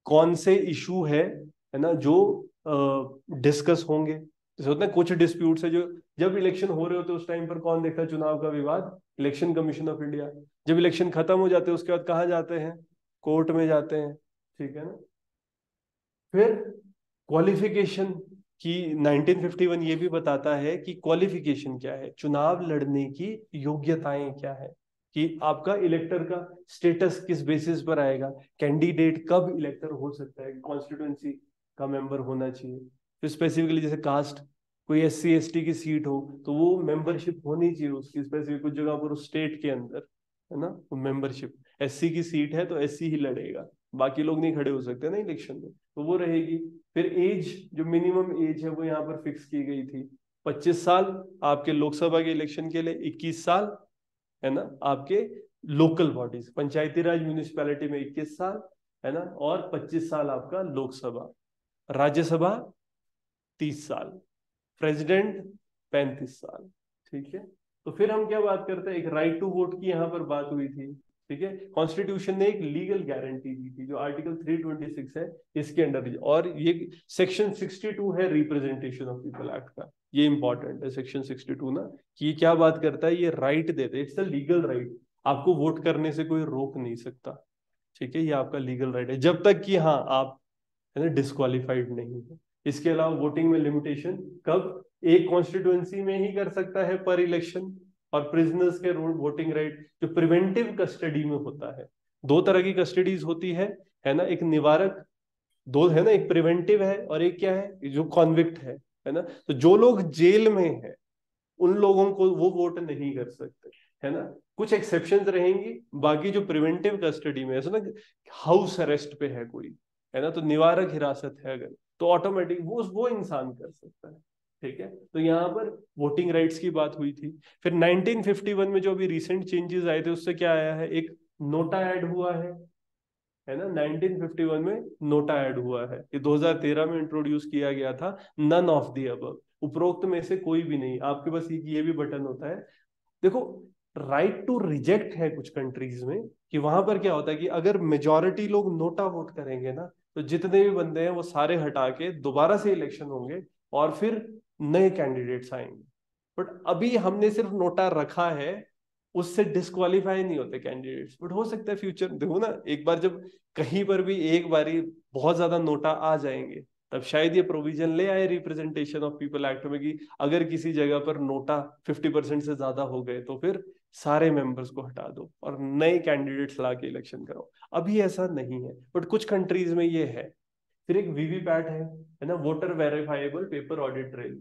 कौन से इशू है ना, जो डिस्कस होंगे। जैसे होता है कुछ डिस्प्यूट्स है जो जब इलेक्शन हो रहे होते हैं उस टाइम पर कौन देखता है चुनाव का विवाद, इलेक्शन कमीशन ऑफ इंडिया। जब इलेक्शन खत्म हो जाते हैं उसके बाद कहाँ जाते हैं, कोर्ट में जाते हैं। ठीक है ना, फिर क्वालिफिकेशन की 1951 ये भी बताता है कि क्वालिफिकेशन क्या है, चुनाव लड़ने की योग्यताएं क्या है, कि आपका इलेक्टर का स्टेटस किस बेसिस पर आएगा, कैंडिडेट कब इलेक्टर हो सकता है, कॉन्स्टिट्यूंसी का मेंबर होना चाहिए। फिर स्पेसिफिकली जैसे कास्ट, कोई एससी एसटी की सीट हो तो वो मेंबरशिप होनी चाहिए उसकी स्पेसिफिक कुछ जगह पर उस स्टेट के अंदर, है ना, वो मेंबरशिप। एससी की सीट है तो एससी ही लड़ेगा, बाकी लोग नहीं खड़े हो सकते ना इलेक्शन में, तो वो रहेगी। फिर एज, जो मिनिमम एज है वो यहाँ पर फिक्स की गई थी, 25 साल आपके लोकसभा के इलेक्शन के लिए, 21 साल है ना आपके लोकल बॉडीज, पंचायती राज म्यूनिसिपैलिटी में 21 साल, है ना, और 25 साल आपका लोकसभा। राज्यसभा 30 साल, प्रेसिडेंट 35 साल। ठीक है, तो फिर हम क्या बात करते हैं, एक राइट टू वोट की यहाँ पर बात हुई थी। ठीक है, कॉन्स्टिट्यूशन ने एक लीगल गारंटी दी थी जो आर्टिकल 326 है इसके अंडर, और ये सेक्शन 62 है रिप्रेजेंटेशन ऑफ पीपल एक्ट का, ये इंपॉर्टेंट है सेक्शन 62 ना, कि ये क्या बात करता है, ये राइट देता है, इट्स अ लीगल राइट, आपको वोट करने से कोई रोक नहीं सकता। ठीक है, ये आपका लीगल राइट है जब तक कि हाँ आप, है ना, डिस्क्वालिफाइड नहीं है। इसके अलावा वोटिंग में लिमिटेशन, कब, एक कॉन्स्टिट्यूएंसी में ही कर सकता है पर इलेक्शन, और प्रिजनर्स के वोटिंग राइट जो प्रिवेंटिव कस्टडी में होता है। दो तरह की कस्टडीज होती है ना, एक निवारक, दो है ना, एक प्रिवेंटिव है और एक क्या है जो कॉन्विक्ट है ना। तो जो लोग जेल में है उन लोगों को वो वोट नहीं कर सकते, है ना। कुछ एक्सेप्शंस रहेंगी, बाकी जो प्रिवेंटिव कस्टडी में है, ना हाउस अरेस्ट पे है कोई, है ना, तो निवारक हिरासत है अगर, तो ऑटोमेटिक वो इंसान कर सकता है। ठीक है, तो यहाँ पर वोटिंग राइट्स की बात हुई थी। फिर 1951 में जो अभी रिसेंट चेंजेस आए थे उससे क्या आया है, एक नोटा ऐड हुआ है ना। 1951 में नोटा ऐड हुआ है, ये 2013 में इंट्रोड्यूस किया गया था। नन ऑफ द अबव, उपरोक्त में से कोई भी नहीं। आपके पास ये भी बटन होता है। देखो, राइट टू रिजेक्ट है कुछ कंट्रीज में, कि वहां पर क्या होता है कि अगर मेजोरिटी लोग नोटा वोट करेंगे ना, तो जितने भी बंदे हैं वो सारे हटा के दोबारा से इलेक्शन होंगे और फिर नए कैंडिडेट्स आएंगे। बट अभी हमने सिर्फ नोटा रखा है, उससे डिस्क्वालीफाई नहीं होते कैंडिडेट्स। बट हो सकता है फ्यूचर, देखो ना, एक बार जब कहीं पर भी एक बारी बहुत ज्यादा नोटा आ जाएंगे, तब शायद ये प्रोविजन ले आए रिप्रेजेंटेशन ऑफ पीपल एक्ट में कि अगर किसी जगह पर नोटा 50% से ज्यादा हो गए तो फिर सारे मेंबर्स को हटा दो और नए कैंडिडेट्स ला के इलेक्शन कराओ। अभी ऐसा नहीं है, बट कुछ कंट्रीज में ये है। फिर एक वीवीपैट है ना, voter verifiable paper audit trail.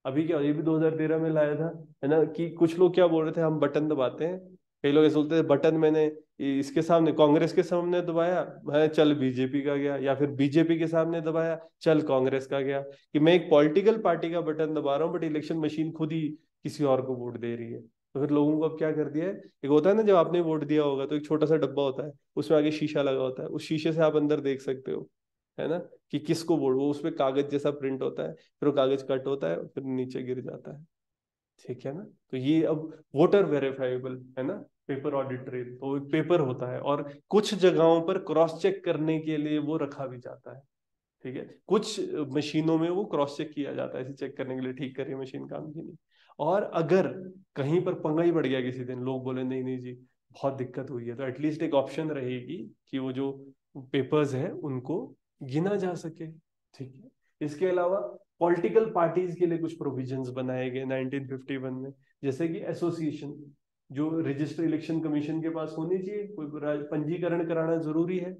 अभी क्या, ये भी 2013 में लाया था, है ना, कि कुछ लोग क्या बोल रहे थे, हम बटन दबाते हैं, कई लोग ऐसे बोलते थे बटन मैंने इसके सामने कांग्रेस के सामने दबाया, मैं चल बीजेपी का गया, या फिर बीजेपी के सामने दबाया, चल कांग्रेस का गया। कि मैं एक पॉलिटिकल पार्टी का बटन दबा रहा हूँ बट इलेक्शन मशीन खुद ही किसी और को वोट दे रही है। तो फिर लोगों को अब क्या कर दिया है, एक होता है ना जब आपने वोट दिया होगा तो एक छोटा सा डब्बा होता है, उसमें आगे शीशा लगा होता है, उस शीशे से आप अंदर देख सकते हो, है ना, कि किसको वोट, वो उसमें कागज जैसा प्रिंट होता है, फिर वो कागज कट होता है फिर नीचे गिर जाता है। ठीक है ना, तो ये अब वोटर वेरीफाइबल है ना, पेपर ऑडिट ट्रेल, तो एक पेपर होता है और कुछ जगहों पर क्रॉस चेक करने के लिए वो रखा भी जाता है। ठीक है, कुछ मशीनों में वो क्रॉस चेक किया जाता है, ऐसे चेक करने के लिए ठीक कर रही है मशीन काम की नहीं। और अगर कहीं पर पंगा ही पड़ गया किसी दिन, लोग बोले नहीं नहीं जी बहुत दिक्कत हुई है, तो एटलीस्ट एक ऑप्शन रहेगी कि वो जो पेपर्स है उनको गिना जा सके। ठीक है, इसके अलावा पॉलिटिकल पार्टीज के लिए कुछ प्रोविजंस बनाए गए 1951 में, जैसे कि एसोसिएशन जो रजिस्टर इलेक्शन कमीशन के पास होनी चाहिए, कोई पंजीकरण कराना जरूरी है।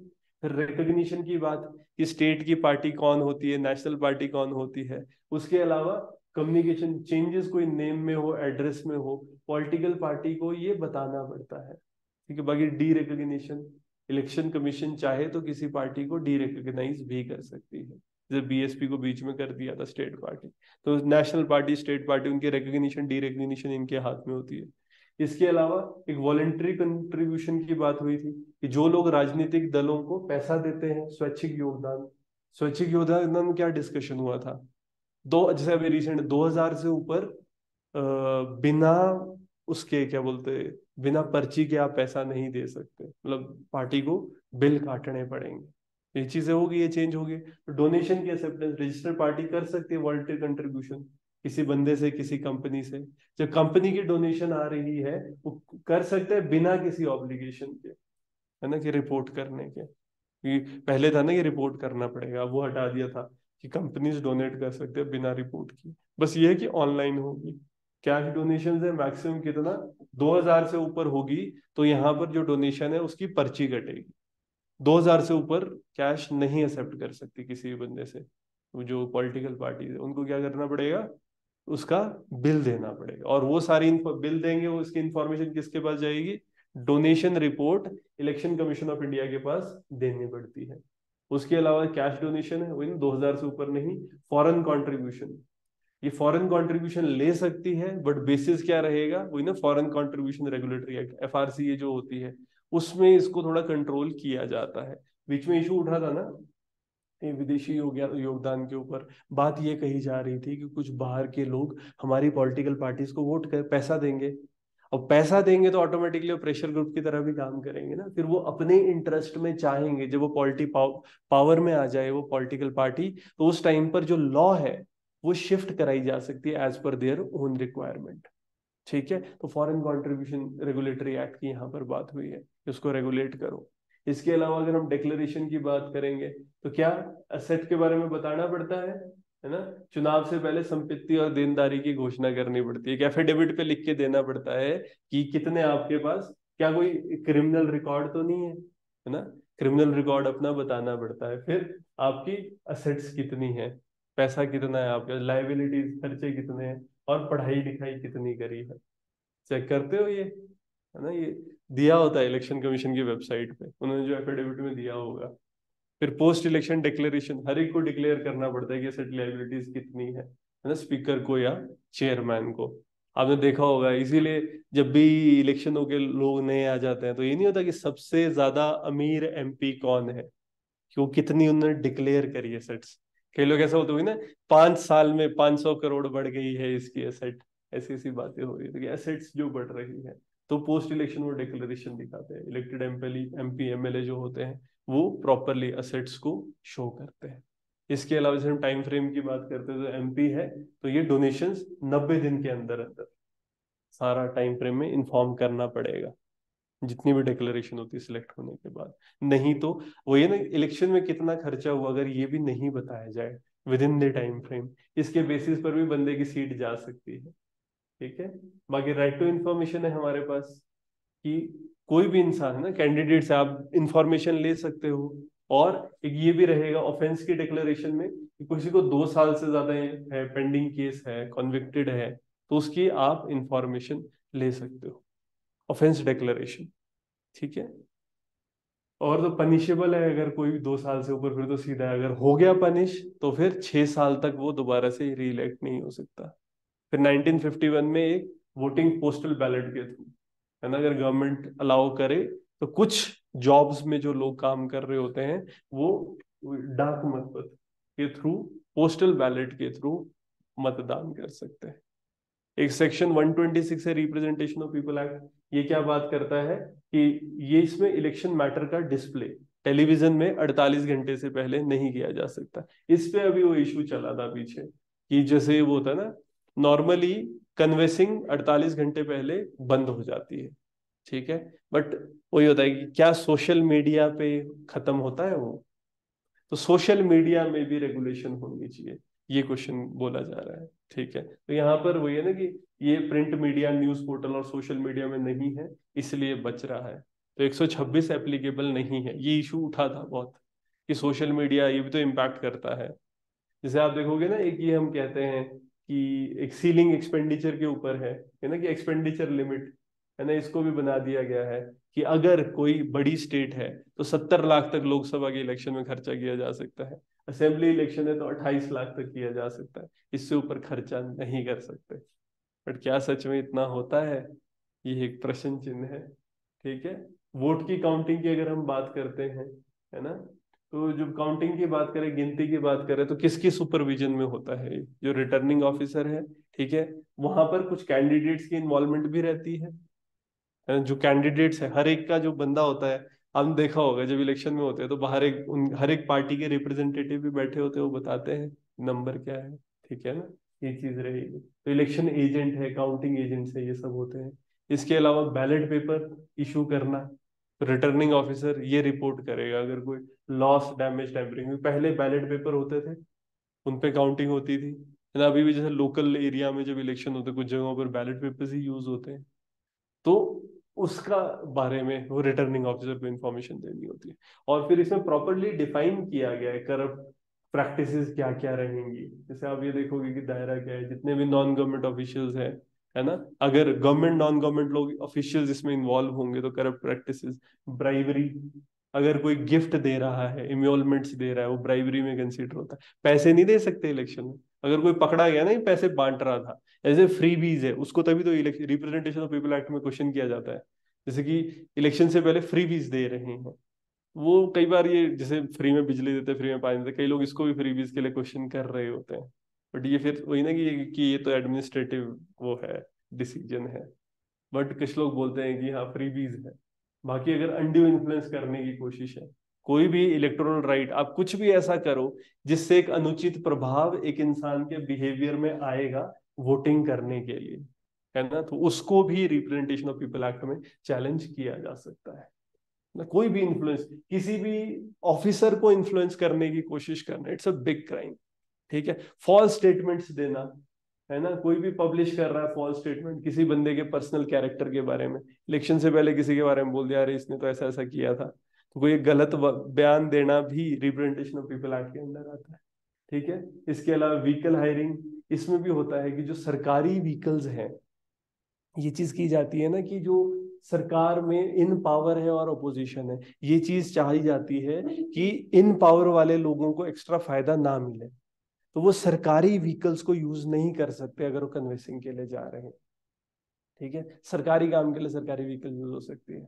फिर रिकग्निशन की बात, कि स्टेट की पार्टी कौन होती है, नेशनल पार्टी कौन होती है। उसके अलावा कम्युनिकेशन चेंजेस कोई नेम में हो, एड्रेस में हो, पॉलिटिकल पार्टी को ये बताना पड़ता है। ठीक है, बाकी डी रिकग्निशन, इलेक्शन कमीशन चाहे तो किसी पार्टी को डी रिकग्नाइज भी कर सकती है, जैसे बीएसपी को बीच में कर दिया था स्टेट पार्टी। तो नेशनल पार्टी, स्टेट पार्टी, उनकी रिकग्निशन डी रिकग्निशन इनके हाथ में होती है। इसके अलावा एक वॉलेंट्री कंट्रीब्यूशन की बात हुई थी, कि जो लोग राजनीतिक दलों को पैसा देते हैं, स्वैच्छिक योगदान। स्वैच्छिक योगदान में क्या डिस्कशन हुआ था, दो जैसे अभी रिसेंट 2000 से ऊपर बिना उसके क्या बोलते, बिना पर्ची के आप पैसा नहीं दे सकते, मतलब पार्टी को बिल काटने पड़ेंगे। ये चीजें होगी, ये चेंज होगी। डोनेशन की एक्सेप्टेंस, रजिस्टर्ड पार्टी कर सकती है वॉलंटरी कंट्रीब्यूशन, किसी बंदे से, किसी कंपनी से। जब कंपनी की डोनेशन आ रही है वो कर सकते हैं बिना किसी ऑब्लिगेशन के, है ना, कि रिपोर्ट करने के। कि पहले था ना कि रिपोर्ट करना पड़ेगा, वो हटा दिया था कि कंपनीज डोनेट कर सकते हैं बिना रिपोर्ट की। बस ये है कि ऑनलाइन होगी। कैश डोनेशन है मैक्सिमम कितना, 2000 से ऊपर होगी तो यहाँ पर जो डोनेशन है उसकी पर्ची कटेगी। 2000 से ऊपर कैश नहीं एक्सेप्ट कर सकती किसी भी बंदे से। वो जो पॉलिटिकल पार्टी है उनको क्या करना पड़ेगा, उसका बिल देना पड़ेगा, और वो सारी बिल देंगे, वो इसकी इंफॉर्मेशन किसके पास जाएगी, donation report election commission of India के पास देनी पड़ती है। उसके अलावा कैश डोनेशन है वही 2000 से ऊपर नहीं। फॉरेन कंट्रीब्यूशन, ये फॉरेन कंट्रीब्यूशन ले सकती है बट बेसिस क्या रहेगा, वही ना foreign contribution regulatory act FRC ये जो होती है, उसमें इसको थोड़ा कंट्रोल किया जाता है। बीच में इशू उठा था ना ये विदेशी योगदान के ऊपर, बात ये कही जा रही थी कि कुछ बाहर के लोग हमारी पॉलिटिकल पार्टीज को वोट कर पैसा देंगे, और पैसा देंगे तो ऑटोमेटिकली वो प्रेशर ग्रुप की तरह भी काम करेंगे ना, फिर वो अपने इंटरेस्ट में चाहेंगे जब वो पावर में आ जाए वो पॉलिटिकल पार्टी, तो उस टाइम पर जो लॉ है वो शिफ्ट कराई जा सकती है as per their own requirement. ठीक है, तो फॉरेन कंट्रीब्यूशन रेगुलेटरी एक्ट की यहाँ पर बात हुई है कि उसको रेगुलेट करो। इसके अलावा अगर हम डिक्लेरेशन की बात करेंगे तो क्या असेट के बारे में बताना पड़ता है, है ना। चुनाव से पहले संपत्ति और देनदारी की घोषणा करनी पड़ती है, एक एफिडेविट पे लिख के देना पड़ता है कि कितने आपके पास, क्या कोई क्रिमिनल रिकॉर्ड तो नहीं है ना। क्रिमिनल रिकॉर्ड अपना बताना पड़ता है। फिर आपकी असेट्स कितनी है, पैसा कितना है आपके, लाइबिलिटीज खर्चे कितने हैं, और पढ़ाई लिखाई कितनी करी है, चेक करते हो ये, है ना। ये दिया होता है इलेक्शन कमीशन की वेबसाइट पे, उन्होंने जो एफिडेविट में दिया होगा। फिर पोस्ट इलेक्शन डिक्लेरेशन हर एक को डिक्लेयर करना पड़ता है कि एसेट लायबिलिटीज कितनी है ना, स्पीकर को या चेयरमैन को। आपने देखा होगा, इसीलिए जब भी इलेक्शनों के लोग नए आ जाते हैं तो ये नहीं होता कि सबसे ज्यादा अमीर एमपी कौन है, कि वो कितनी उन्होंने डिक्लेयर करी एसेट्स। कई लोग ऐसा होते हुए ना, 5 साल में 500 करोड़ बढ़ गई है इसकी एसेट, ऐसी ऐसी बातें हो रही है, तो एसेट्स जो बढ़ रही है, तो पोस्ट इलेक्शन वो डिक्लेरेशन दिखाते हैं। इलेक्टेड एमपी एमएलए जो होते हैं वो प्रॉपरली असेट्स को शो करते हैं। इसके अलावा जैसे हम टाइम फ्रेम की बात करते हैं, तो एमपी है तो ये डोनेशंस 90 दिन के अंदर अंदर सारा टाइम फ्रेम में इन्फॉर्म करना पड़ेगा, जितनी भी डिक्लेरेशन होती है सिलेक्ट होने के बाद। नहीं तो वो ये ना, इलेक्शन में कितना खर्चा हुआ अगर ये भी नहीं बताया जाए with in the time frame, इसके बेसिस पर भी बंदे की सीट जा सकती है। ठीक है। बाकी राइट टू इंफॉर्मेशन है हमारे पास, कि कोई भी इंसान है ना, कैंडिडेट से आप इंफॉर्मेशन ले सकते हो। और एक ये भी रहेगा ऑफेंस की डिक्लेरेशन में, कि किसी को 2 साल से ज्यादा है, पेंडिंग केस है, कॉन्विक्टेड है, तो उसकी आप इंफॉर्मेशन ले सकते हो, ऑफेंस डिक्लेरेशन। ठीक है। और तो पनिशेबल है अगर कोई 2 साल से ऊपर, फिर तो सीधा है, अगर हो गया पनिश तो फिर 6 साल तक वो दोबारा से रीइलेक्ट नहीं हो सकता। फिर 1951 में एक वोटिंग पोस्टल बैलेट के थ्रू, है ना, अगर गवर्नमेंट अलाउ करे तो कुछ जॉब्स में जो लोग काम कर रहे होते हैं वो डाक मतपत्र के थ्रू, पोस्टल बैलेट के थ्रू मतदान कर सकते हैं। एक सेक्शन 126 है रिप्रेजेंटेशन ऑफ पीपल एक्ट, ये क्या बात करता है कि ये इसमें इलेक्शन मैटर का डिस्प्ले टेलीविजन में 48 घंटे से पहले नहीं किया जा सकता। इस पे अभी वो इशू चला था पीछे, कि जैसे वो होता है ना, नॉर्मली कन्वेसिंग 48 घंटे पहले बंद हो जाती है। ठीक है। बट वही होता है कि क्या सोशल मीडिया पे खत्म होता है वो, तो सोशल मीडिया में भी रेगुलेशन होनी चाहिए, ये क्वेश्चन बोला जा रहा है। ठीक है। तो यहाँ पर वही है ना, कि ये प्रिंट मीडिया, न्यूज पोर्टल और सोशल मीडिया में नहीं है, इसलिए बच रहा है। तो 126 एप्लीकेबल नहीं है, ये इशू उठा था बहुत, कि सोशल मीडिया ये भी तो इम्पैक्ट करता है। जैसे आप देखोगे ना, एक ये हम कहते हैं कि एक सीलिंग एक्सपेंडिचर के ऊपर है ना, कि एक्सपेंडिचर लिमिट, है ना, इसको भी बना दिया गया है कि अगर कोई बड़ी स्टेट है तो 70 लाख तक लोकसभा के इलेक्शन में खर्चा किया जा सकता है, असेंबली इलेक्शन है तो 28 लाख तक किया जा सकता है, इससे ऊपर खर्चा नहीं कर सकते। बट क्या सच में इतना होता है, ये एक प्रश्न चिन्ह है। ठीक है। वोट की काउंटिंग की अगर हम बात करते हैं, है ना, तो जब काउंटिंग की बात करें, गिनती की बात करें, तो किसकी सुपरविजन में होता है, जो रिटर्निंग ऑफिसर है। ठीक है। वहां पर कुछ कैंडिडेट्स की इन्वॉल्वमेंट भी रहती है। जो कैंडिडेट्स है, हर एक का जो बंदा होता है, हमने देखा होगा जब इलेक्शन में होते हैं तो बाहर हर एक पार्टी के रिप्रेजेंटेटिव भी बैठे होते हैं, वो बताते हैं नंबर क्या है। ठीक है ना, ये चीज रहेगी। तो इलेक्शन एजेंट है, काउंटिंग एजेंट्स है, ये सब होते हैं। इसके अलावा बैलेट पेपर इशू करना, तो रिटर्निंग ऑफिसर ये रिपोर्ट करेगा अगर कोई लॉस, डैमेज, टेम्परिंग। पहले बैलेट पेपर होते थे, उन पे काउंटिंग होती थी, है ना। अभी भी जैसे लोकल एरिया में जब इलेक्शन होते हैं, कुछ जगहों पर बैलेट पेपर्स ही यूज होते हैं, तो उसका बारे में वो रिटर्निंग ऑफिसर को इंफॉर्मेशन देनी होती है। और फिर इसमें प्रॉपरली डिफाइन किया गया है करप्ट प्रैक्टिसेस क्या क्या रहेंगी। जैसे आप ये देखोगे कि दायरा क्या है, जितने भी नॉन गवर्नमेंट ऑफिशियल्स हैं, है ना, अगर गवर्नमेंट नॉन गवर्नमेंट लोग ऑफिशियल्स इसमें इन्वॉल्व होंगे तो करप्ट प्रैक्टिसेस, ब्राइबरी, अगर कोई गिफ्ट दे रहा है, इम्योलमेंट्स दे रहा है, वो ब्राइबरी में कंसीडर होता है। पैसे नहीं दे सकते इलेक्शन में, अगर कोई पकड़ा गया ना ये पैसे बांट रहा था, ऐसे फ्रीबीज है, उसको तभी तो रिप्रेजेंटेशन ऑफ पीपल एक्ट में क्वेश्चन किया जाता है। जैसे कि इलेक्शन से पहले फ्रीबीज दे रहे हैं, वो कई बार ये जैसे फ्री में बिजली देते, फ्री में पानी देते, कई लोग इसको भी फ्रीबीज के लिए क्वेश्चन कर रहे होते हैं। बट ये फिर वही ना, कि ये तो एडमिनिस्ट्रेटिव वो है, डिसीजन है। बट कुछ लोग बोलते हैं कि हाँ फ्रीबीज है। बाकी अगर अनड्यू इन्फ्लुएंस करने की कोशिश है, कोई भी इलेक्टोरल राइट, आप कुछ भी ऐसा करो जिससे एक अनुचित प्रभाव एक इंसान के बिहेवियर में आएगा वोटिंग करने के लिए, है ना, तो उसको भी रिप्रेजेंटेशन ऑफ पीपल एक्ट में चैलेंज किया जा सकता है ना। कोई भी इन्फ्लुएंस, किसी भी ऑफिसर को इन्फ्लुएंस करने की कोशिश करना, इट्स अ बिग क्राइम। ठीक है। फॉल्स स्टेटमेंट्स देना, है ना, कोई भी पब्लिश कर रहा है फॉल्स स्टेटमेंट किसी बंदे के पर्सनल कैरेक्टर के बारे में, इलेक्शन से पहले किसी के बारे में बोल दिया अरे इसने तो ऐसा ऐसा किया था, तो कोई गलत बयान देना भी रिप्रेजेंटेशन ऑफ पीपल एक्ट के अंदर आता है। ठीक है। इसके अलावा व्हीकल हायरिंग, इसमें भी होता है कि जो सरकारी व्हीकल्स हैं, ये चीज की जाती है ना कि जो सरकार में इन पावर है और अपोजिशन है, ये चीज चाही जाती है कि इन पावर वाले लोगों को एक्स्ट्रा फायदा ना मिले, तो वो सरकारी व्हीकल्स को यूज नहीं कर सकते अगर वो कन्वेंसिंग के लिए जा रहे हैं। ठीक है। सरकारी काम के लिए सरकारी व्हीकल यूज हो सकती है।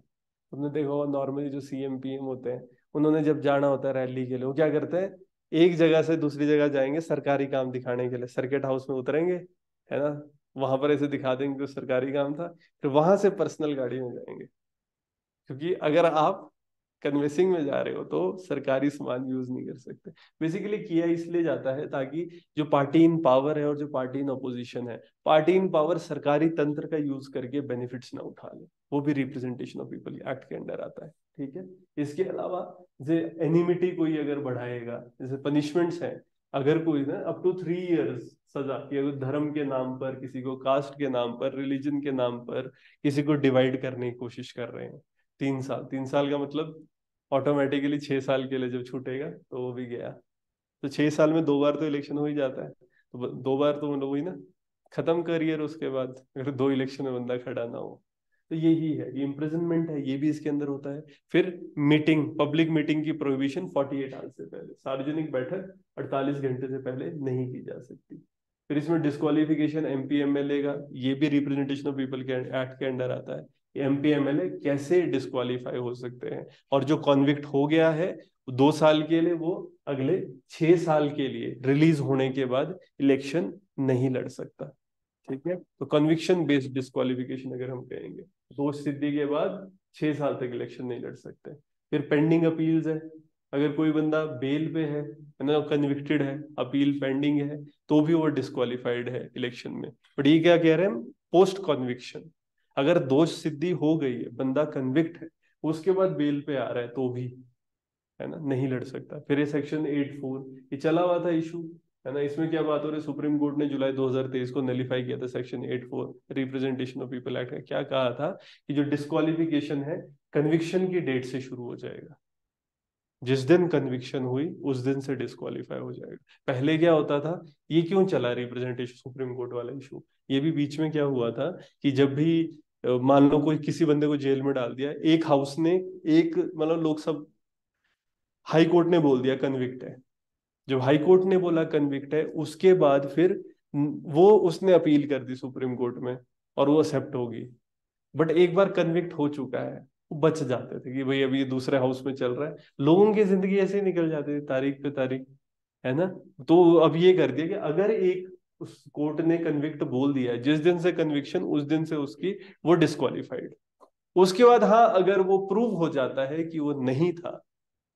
तुमने देखा होगा नॉर्मली जो सीएम पीएम होते हैं, उन्होंने जब जाना होता है रैली के लिए, वो क्या करते हैं, एक जगह से दूसरी जगह जाएंगे सरकारी काम दिखाने के लिए, सर्किट हाउस में उतरेंगे, है ना, वहां पर ऐसे दिखा देंगे कि सरकारी काम था, फिर वहां से पर्सनल गाड़ी में जाएंगे। क्योंकि अगर आप कन्वेंसिंग में जा रहे हो तो सरकारी सामान यूज नहीं कर सकते। बेसिकली किया इसलिए जाता है ताकि जो पार्टी इन पावर है और जो पार्टी इन अपोजिशन है, पार्टी इन पावर सरकारी तंत्र का यूज करके बेनिफिट्स ना उठा ले, वो भी रिप्रेजेंटेशन ऑफ पीपल एक्ट के अंडर आता है। ठीक है। इसके अलावा जैसे एनिमिटी कोई अगर बढ़ाएगा, जैसे पनिशमेंट्स है, अगर कोई ना अप टू 3 इयर्स सजा, कि अगर धर्म के नाम पर, किसी को कास्ट के नाम पर, रिलीजन के नाम पर किसी को डिवाइड करने की कोशिश कर रहे हैं, 3 साल, 3 साल का मतलब ऑटोमेटिकली 6 साल के लिए जब छूटेगा तो वो भी गया। तो 6 साल में 2 बार तो इलेक्शन हो ही जाता है, तो 2 बार तो मतलब वही ना, खत्म करियर उसके बाद, अगर 2 इलेक्शन में बंदा खड़ा ना हो। तो यही है, ये इम्प्रिजनमेंट है, ये भी इसके अंदर होता है। फिर मीटिंग, पब्लिक मीटिंग की प्रोहिबिशन 48 आवर्स से पहले, सार्वजनिक बैठक 48 घंटे से पहले नहीं की जा सकती। फिर इसमें डिस्क्वालिफिकेशन एमपी एमएलए का, ये भी रिप्रेजेंटेशन ऑफ पीपल के एक्ट के अंडर आता है। एमपी एमएलए कैसे डिस्क्वालीफाई हो सकते हैं, और जो कॉन्विक्ट हो गया है 2 साल के लिए, वो अगले 6 साल के लिए रिलीज होने के बाद इलेक्शन नहीं लड़ सकता। ठीक है। तो कन्विक्शन बेस्ड डिस्क्वालिफिकेशन अगर हम कहेंगे, दोष सिद्धि के बाद 6 साल तक इलेक्शन नहीं लड़ सकते। फिर पेंडिंग अपील्स है, अगर कोई बंदा बेल पे है ना, कन्विक्टेड है, अपील पेंडिंग है, तो भी वो डिस्क्वालिफाइड है इलेक्शन में। बट ये क्या कह रहे हैं हम, पोस्ट कन्विक्शन, अगर दोष सिद्धि हो गई है, बंदा कन्विक्ट है, उसके बाद बेल पे आ रहा है, तो भी, है ना, नहीं लड़ सकता। फिर ये सेक्शन 84 ये चला हुआ था इशू, है ना, इसमें क्या बात हो रही है, सुप्रीम कोर्ट ने जुलाई 2023 को नलीफाई किया था section 84 representation of people act का। क्या कहा था कि जो डिस्क्वालिफिकेशन है कन्विक्शन की डेट से शुरू हो जाएगा, जिस दिन कन्विक्शन हुई उस दिन से डिस्क्वालीफाई हो जाएगा। पहले क्या होता था, ये क्यों चला रिप्रेजेंटेशन सुप्रीम कोर्ट वाला इशू, ये भी बीच में क्या हुआ था कि जब भी मान लो कोई किसी बंदे को जेल में डाल दिया, एक हाउस ने, एक मतलब लोकसभा, हाई कोर्ट ने बोल दिया कन्विक्ट है, जब हाई कोर्ट ने बोला कन्विक्ट है, उसके बाद फिर वो उसने अपील कर दी सुप्रीम कोर्ट में और वो एक्सेप्ट होगी। बट एक बार कन्विक्ट हो चुका है, वो बच जाते थे कि भाई अभी ये दूसरे हाउस में चल रहा है, लोगों की जिंदगी ऐसे ही निकल जाती थी तारीख पे तारीख, है ना। तो अब ये कर दिया कि अगर एक उस कोर्ट ने कन्विक्ट बोल दिया है, जिस दिन से कन्विक्शन उस दिन से उसकी वो डिस्क्वालिफाइड। उसके बाद हाँ, अगर वो प्रूव हो जाता है कि वो नहीं था,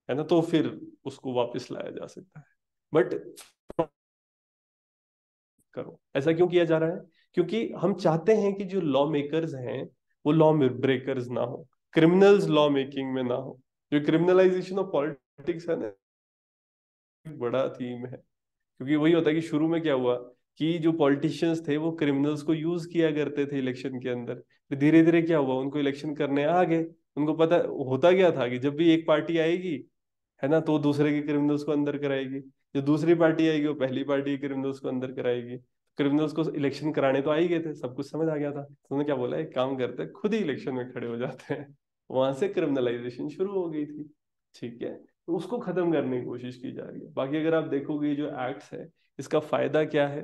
है ना, तो फिर उसको वापस लाया जा सकता है। बट करो, ऐसा क्यों किया जा रहा है, क्योंकि हम चाहते हैं कि जो लॉ मेकर्स हैं वो लॉ ब्रेकर्स ना हो, क्रिमिनल्स लॉ मेकिंग में ना हो। जो क्रिमिनलाइजेशन ऑफ पॉलिटिक्स है ना, एक बड़ा थीम है। क्योंकि वही होता है कि शुरू में क्या हुआ कि जो पॉलिटिशियंस थे वो क्रिमिनल्स को यूज किया करते थे इलेक्शन के अंदर, फिर धीरे धीरे क्या हुआ, उनको इलेक्शन करने आ गए। उनको पता होता क्या था कि जब भी एक पार्टी आएगी, है ना, तो दूसरे के क्रिमिनल्स को अंदर कराएगी, जो दूसरी पार्टी आएगी वो पहली पार्टी के क्रिमिनल्स को अंदर कराएगी। क्रिमिनल्स को इलेक्शन कराने तो आ ही गए थे, सब कुछ समझ आ गया था, तो उन्होंने क्या बोला, एक काम करते हैं खुद ही इलेक्शन में खड़े हो जाते हैं। वहां से क्रिमिनलाइजेशन शुरू हो गई थी। ठीक है। तो उसको खत्म करने की कोशिश की जा रही है। बाकी अगर आप देखोगे ये जो एक्ट्स है, इसका फायदा क्या है,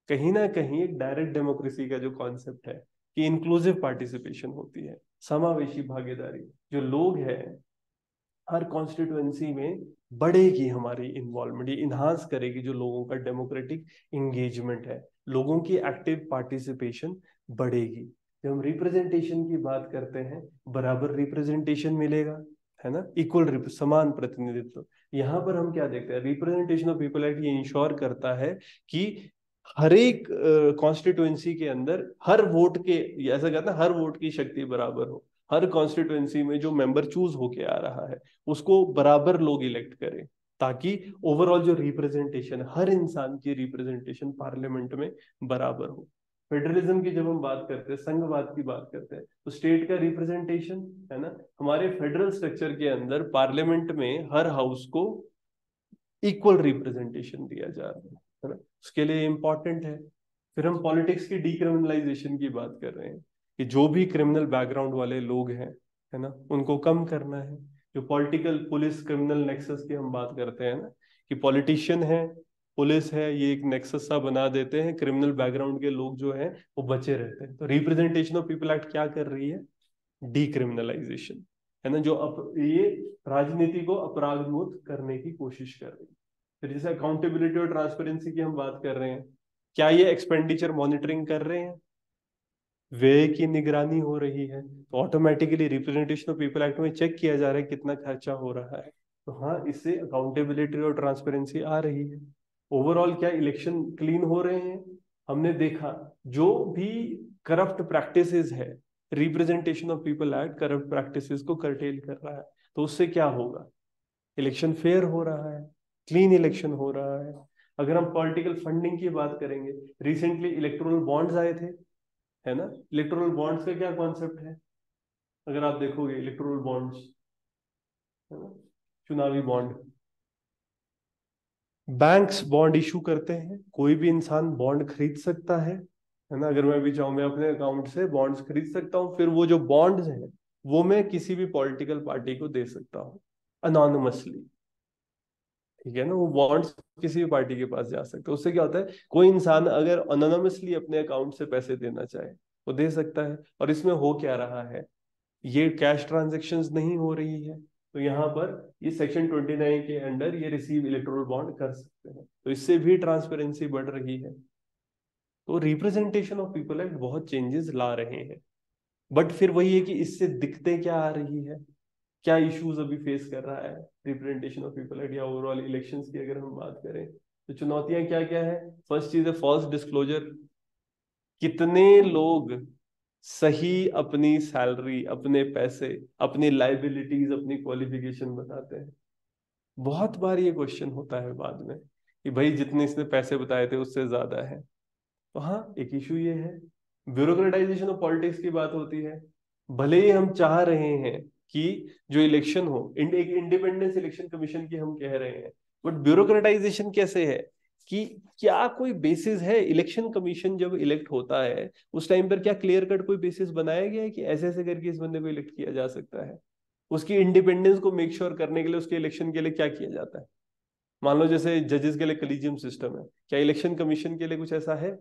कहीं ना कहीं एक डायरेक्ट डेमोक्रेसी का जो कॉन्सेप्ट है कि इंक्लूसिव पार्टिसिपेशन होती है, समावेशी भागीदारी, जो लोग हैं हर कॉन्स्टिट्युएंसी में बढ़ेगी, हमारी इन्वॉल्वमेंट ये इन्हांस करेगी, जो लोगों का डेमोक्रेटिक इंगेजमेंट है, लोगों की एक्टिव पार्टिसिपेशन बढ़ेगी। जब हम रिप्रेजेंटेशन की बात करते हैं, बराबर रिप्रेजेंटेशन मिलेगा, है ना, इक्वल समान प्रतिनिधित्व। यहाँ पर हम क्या देखते हैं, रिप्रेजेंटेशन ऑफ पीपल एक्ट ये इंश्योर करता है कि हर एक कॉन्स्टिट्युएंसी के अंदर हर वोट के, ऐसा कहते हैं हर वोट की शक्ति बराबर हो, हर कॉन्स्टिट्युएंसी में जो मेंबर चूज होके आ रहा है उसको बराबर लोग इलेक्ट करें। ताकि ओवरऑल जो रिप्रेजेंटेशन, हर इंसान की रिप्रेजेंटेशन पार्लियामेंट में बराबर हो। फेडरलिज्म की जब हम बात करते हैं, संघवाद की बात करते हैं, तो स्टेट का रिप्रेजेंटेशन है ना, हमारे फेडरल स्ट्रक्चर के अंदर पार्लियामेंट में हर हाउस को इक्वल रिप्रेजेंटेशन दिया जा रहा है ना, उसके लिए इंपॉर्टेंट है। फिर हम पॉलिटिक्स की डीक्रिमिनलाइजेशन की बात कर रहे हैं कि जो भी क्रिमिनल बैकग्राउंड वाले लोग हैं, है ना, उनको कम करना है। जो पॉलिटिकल पुलिस क्रिमिनल नेक्सस की हम बात करते हैं ना, कि पॉलिटिशियन है, पुलिस है, ये एक नेक्सस सा बना देते हैं, क्रिमिनल बैकग्राउंड के लोग जो हैं वो बचे रहते हैं। तो रिप्रेजेंटेशन ऑफ पीपल एक्ट क्या कर रही है? डीक्रिमिनलाइजेशन, है ना, जो ये राजनीति को अपराध मुक्त करने की कोशिश कर रही है। फिर जैसे अकाउंटेबिलिटी और ट्रांसपेरेंसी की हम बात कर रहे हैं, क्या ये एक्सपेंडिचर मॉनिटरिंग कर रहे हैं? व्यय की निगरानी हो रही है, तो automatically representation of people act में चेक किया जा रहा है कितना खर्चा हो रहा है। तो हाँ, इससे अकाउंटेबिलिटी और ट्रांसपेरेंसी आ रही है। ओवरऑल क्या इलेक्शन क्लीन हो रहे हैं? हमने देखा जो भी करप्ट प्रैक्टिसेस है, representation of people act corrupt practices को कर्टेल कर रहा है। तो उससे क्या होगा? इलेक्शन फेयर हो रहा है, क्लीन इलेक्शन हो रहा है। अगर हम पॉलिटिकल फंडिंग की बात करेंगे, रिसेंटली इलेक्टोरल बॉन्ड्स आए थे, है ना। इलेक्टोरल बॉन्ड्स का क्या कॉन्सेप्ट है? अगर आप देखोगे इलेक्टोरल बॉन्ड्स, है ना, चुनावी बॉन्ड, बैंक्स बॉन्ड इशू करते हैं, कोई भी इंसान बॉन्ड खरीद सकता है ना। अगर मैं भी चाहूं, मैं अपने अकाउंट से बॉन्ड्स खरीद सकता हूँ, फिर वो जो बॉन्ड्स हैं वो मैं किसी भी पॉलिटिकल पार्टी को दे सकता हूँ अनोनिमसली। ठीक है ना, वो बॉन्ड्स किसी भी पार्टी के पास जा सकते हैं। उससे क्या होता है, कोई इंसान अगर अनोनिमसली अपने अकाउंट से पैसे देना चाहे वो दे सकता है। और इसमें हो क्या रहा है, ये कैश ट्रांजैक्शंस नहीं हो रही है। तो यहाँ पर ये सेक्शन 29 के अंडर ये रिसीव इलेक्टोरल बॉन्ड कर सकते हैं, तो इससे भी ट्रांसपेरेंसी बढ़ रही है। तो रिप्रेजेंटेशन ऑफ पीपल एक्ट बहुत चेंजेस ला रहे हैं। बट फिर वही है कि इससे दिक्कतें क्या आ रही है, क्या इश्यूज अभी फेस कर रहा है रिप्रेजेंटेशन ऑफ पीपल एक्ट, या ओवरऑल इलेक्शंस की अगर हम बात करें तो चुनौतियां क्या क्या है? फर्स्ट चीज है फॉल्स डिस्क्लोजर। कितने लोग सही अपनी सैलरी, अपने पैसे, अपनी लाइबिलिटीज, अपनी क्वालिफिकेशन बताते हैं? बहुत बार ये क्वेश्चन होता है बाद में कि भाई जितने इसने पैसे बताए थे उससे ज्यादा है। तो हाँ, एक इशू ये है। ब्यूरोक्रेटाइजेशन ऑफ पॉलिटिक्स की बात होती है। भले ही हम चाह रहे हैं कि जो इलेक्शन हो, एक इंडिपेंडेंस इलेक्शन कमीशन की हम कह रहे हैं, बट ब्यूरोक्रेटाइजेशन कैसे है कि क्या कोई बेसिस है? इलेक्शन कमीशन जब इलेक्ट होता है उस टाइम पर क्या क्लियर कट कोई बेसिस बनाया गया है कि ऐसे ऐसे करके इस बंदे को इलेक्ट किया जा सकता है? उसकी इंडिपेंडेंस को मेक श्योर करने के लिए उसके इलेक्शन के लिए क्या किया जाता है? मान लो जैसे जजेस के लिए कलीजियम सिस्टम है, क्या इलेक्शन कमीशन के लिए कुछ ऐसा है?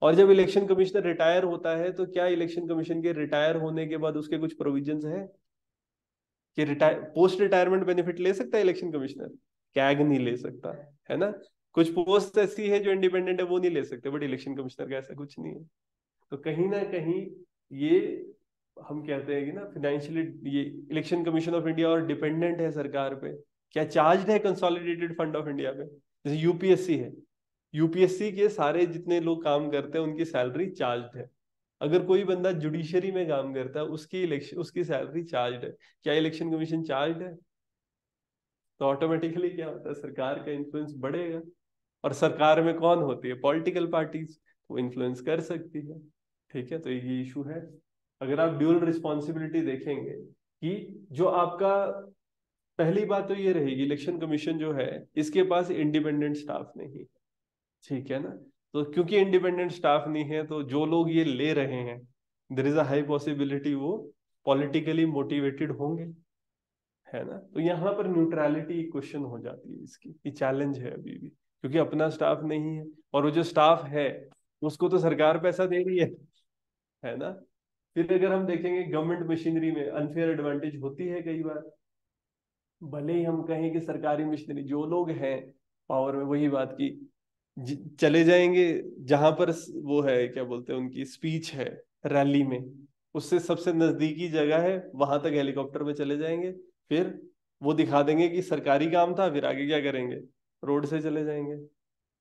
और जब इलेक्शन कमिश्नर रिटायर होता है तो क्या इलेक्शन कमीशन के रिटायर होने के बाद उसके कुछ प्रोविजंस है कि रिटायर पोस्ट रिटायरमेंट बेनिफिट ले सकता है इलेक्शन कमिश्नर? कैग नहीं ले सकता, है ना। कुछ पोस्ट ऐसी है जो इंडिपेंडेंट है वो नहीं ले सकते, बट इलेक्शन कमिश्नर का ऐसा कुछ नहीं है। तो कहीं ना कहीं ये हम कहते हैं कि ना फाइनेंशियली, ये इलेक्शन कमीशन ऑफ इंडिया और डिपेंडेंट है सरकार पे। क्या चार्ज है कंसोलिडेटेड फंड ऑफ इंडिया पे? जैसे यूपीएससी है, यूपीएससी के सारे जितने लोग काम करते हैं उनकी सैलरी चार्ज है। अगर कोई बंदा जुडिशरी में काम करता है उसकी इलेक्शन, उसकी सैलरी चार्ज है। क्या इलेक्शन कमीशन चार्ज है? तो ऑटोमेटिकली क्या होता है, सरकार का इन्फ्लुएंस बढ़ेगा। और सरकार में कौन होती है? पॉलिटिकल पार्टीज, तो इन्फ्लुएंस कर सकती है। ठीक है, तो ये इशू है। अगर आप ड्यूअल रिस्पॉन्सिबिलिटी देखेंगे कि जो आपका, पहली बात तो ये रहेगी इलेक्शन कमीशन जो है इसके पास इंडिपेंडेंट स्टाफ नहीं है। ठीक है ना। तो क्योंकि इंडिपेंडेंट स्टाफ नहीं है तो जो लोग ये ले रहे हैं, there is a high possibility वो पॉलिटिकली मोटिवेटेड होंगे, है ना। तो यहाँ पर न्यूट्रलिटी क्वेश्चन हो जाती है इसकी, ये चैलेंज है अभी भी, क्योंकि अपना स्टाफ नहीं है। और वो जो स्टाफ है उसको तो सरकार पैसा दे रही है ना। फिर अगर हम देखेंगे गवर्नमेंट मशीनरी में अनफेयर एडवांटेज होती है कई बार। भले ही हम कहें कि सरकारी मशीनरी जो लोग हैं पावर में, वही बात की चले जाएंगे जहां पर वो है, क्या बोलते हैं, उनकी स्पीच है रैली में, उससे सबसे नजदीकी जगह है वहां तक हेलीकॉप्टर में चले जाएंगे। फिर वो दिखा देंगे कि सरकारी काम था, फिर आगे क्या करेंगे, रोड से चले जाएंगे।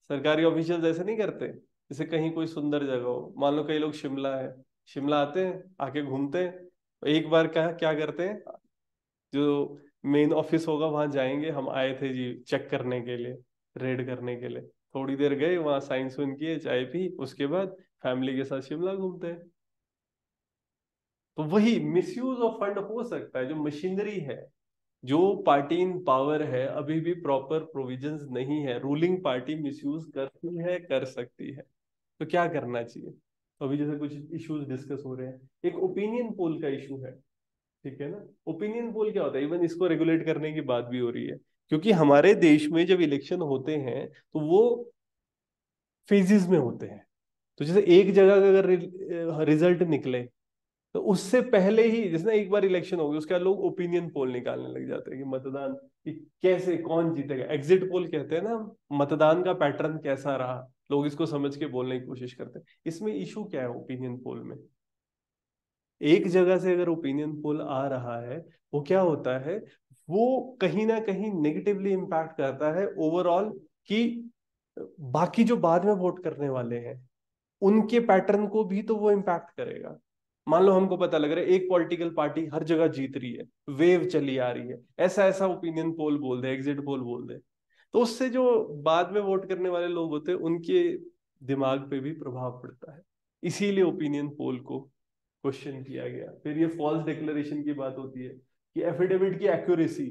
सरकारी ऑफिशियल ऐसे नहीं करते। जैसे कहीं कोई सुंदर जगह हो, मान लो कई लोग शिमला है, शिमला आते हैं, आके घूमते हैं, एक बार क्या क्या करते हैं, जो मेन ऑफिस होगा, वहां जाएंगे, हम आए थे जी चेक करने के लिए, रेड करने के लिए, थोड़ी देर गए वहां, साइन सुन किए, चाय पी, उसके बाद फैमिली के साथ शिमला घूमते हैं। तो वही मिसयूज ऑफ फंड हो सकता है। जो मशीनरी है, जो पार्टी इन पावर है, अभी भी प्रॉपर प्रोविजंस नहीं है, रूलिंग पार्टी मिसयूज करती है, कर सकती है। तो क्या करना चाहिए? तो अभी जैसे कुछ इश्यूज डिस्कस हो रहे हैं, एक ओपिनियन पोल का इशू है, ठीक है ना। ओपिनियन पोल क्या होता है, इवन इसको रेगुलेट करने की बात भी हो रही है, क्योंकि हमारे देश में जब इलेक्शन होते हैं तो वो फेजेस में होते हैं। तो जैसे एक जगह का अगर रिजल्ट निकले, तो उससे पहले ही, जैसे ना एक बार इलेक्शन हो गई, उसके बाद लोग ओपिनियन पोल निकालने लग जाते हैं कि मतदान, कि कैसे कौन जीतेगा, एग्जिट पोल कहते हैं ना, मतदान का पैटर्न कैसा रहा, लोग इसको समझ के बोलने की कोशिश करते हैं। इसमें इशू क्या है ओपिनियन पोल में? एक जगह से अगर ओपिनियन पोल आ रहा है, वो क्या होता है, वो कहीं ना कहीं नेगेटिवली इम्पैक्ट करता है ओवरऑल, कि बाकी जो बाद में वोट करने वाले हैं उनके पैटर्न को भी तो वो इम्पैक्ट करेगा। मान लो हमको पता लग रहा है एक पॉलिटिकल पार्टी हर जगह जीत रही है, वेव चली आ रही है, ऐसा ऐसा ओपिनियन पोल बोल दे, एग्जिट पोल बोल दे, तो उससे जो बाद में वोट करने वाले लोग होते हैं उनके दिमाग पे भी प्रभाव पड़ता है। इसीलिए ओपिनियन पोल को क्वेश्चन किया गया। फिर ये फॉल्स डिक्लेरेशन की बात होती है, कि एफिडेविट की एक्यूरेसी,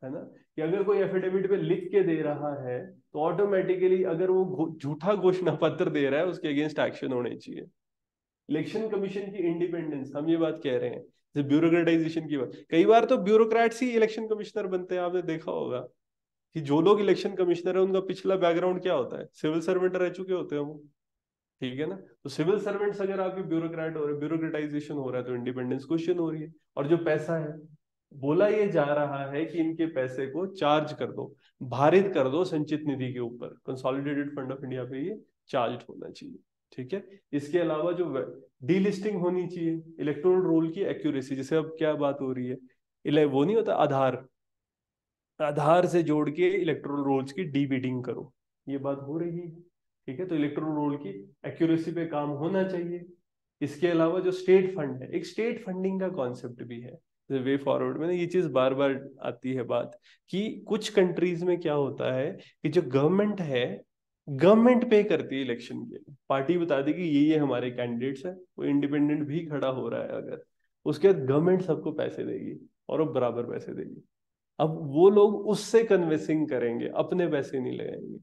है ना, कि अगर कोई एफिडेविट पे लिख के दे रहा है, तो ऑटोमेटिकली अगर वो झूठा घोषणा पत्र दे रहा है, उसके अगेंस्ट एक्शन होने चाहिए। इलेक्शन कमीशन की इंडिपेंडेंस, हम ये बात कह रहे हैं, जैसे ब्यूरोक्रेटाइजेशन की बात, कई बार तो ब्यूरोक्रेट्स ही इलेक्शन कमिश्नर बनते हैं, आपने देखा होगा कि जो लोग इलेक्शन कमिश्नर है उनका पिछला बैकग्राउंड क्या होता है, सिविल सर्वेंट रह चुके होते हैं वो, ठीक है ना। तो सिविल सर्वेंट्स अगर आपके ब्यूरोक्रेट हो रहे, ब्यूरोक्रेटाइजेशन हो रहा है, तो इंडिपेंडेंस क्वेश्चन हो रही है। और जो पैसा है, बोला ये जा रहा है कि इनके पैसे को चार्ज कर दो, भारित कर दो संचित निधि के ऊपर, कंसोलिडेटेड फंड ऑफ इंडिया पे ये चार्ज होना चाहिए, ठीक है। इसके अलावा जो डीलिस्टिंग होनी चाहिए, इलेक्टोरल रोल की एक्यूरेसी, जैसे अब क्या बात हो रही है, वो नहीं होता आधार, आधार से जोड़ के इलेक्टोरल रोल्स की डीबिडिंग करो, ये बात हो रही है, ठीक है। तो इलेक्टोरल रोल की एक्यूरेसी पे काम होना चाहिए। इसके अलावा जो स्टेट फंड है, एक स्टेट फंडिंग का कॉन्सेप्ट भी है, वे फॉरवर्ड में ना ये चीज बार बार आती है बात, कि कुछ कंट्रीज में क्या होता है, कि जो गवर्नमेंट है, गवर्नमेंट पे करती है इलेक्शन के लिए, पार्टी बता देगी ये हमारे कैंडिडेट्स है, वो इंडिपेंडेंट भी खड़ा हो रहा है अगर, उसके बाद गवर्नमेंट सबको पैसे देगी, और वो बराबर पैसे देगी। अब वो लोग उससे कन्विंसिंग करेंगे, अपने पैसे नहीं लगाएंगे।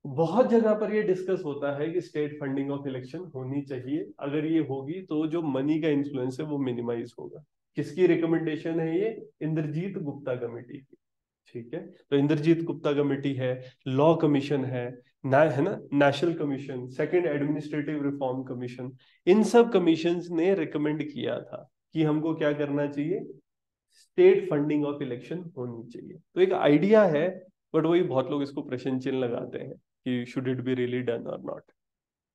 बहुत जगह पर ये डिस्कस होता है कि स्टेट फंडिंग ऑफ इलेक्शन होनी चाहिए, अगर ये होगी तो जो मनी का इन्फ्लुएंस है वो मिनिमाइज होगा। किसकी रिकमेंडेशन है ये? इंद्रजीत गुप्ता कमेटी की, ठीक है। तो इंद्रजीत गुप्ता कमेटी है, लॉ कमीशन है ना, national commission, second administrative reform commission, इन सब कमीशंस ने रिकमेंड किया था कि हमको क्या करना चाहिए, स्टेट फंडिंग ऑफ इलेक्शन होनी चाहिए। तो एक आइडिया है, बट वही बहुत लोग इसको प्रश्न चिन्ह लगाते हैं कि should it be really done और नॉट,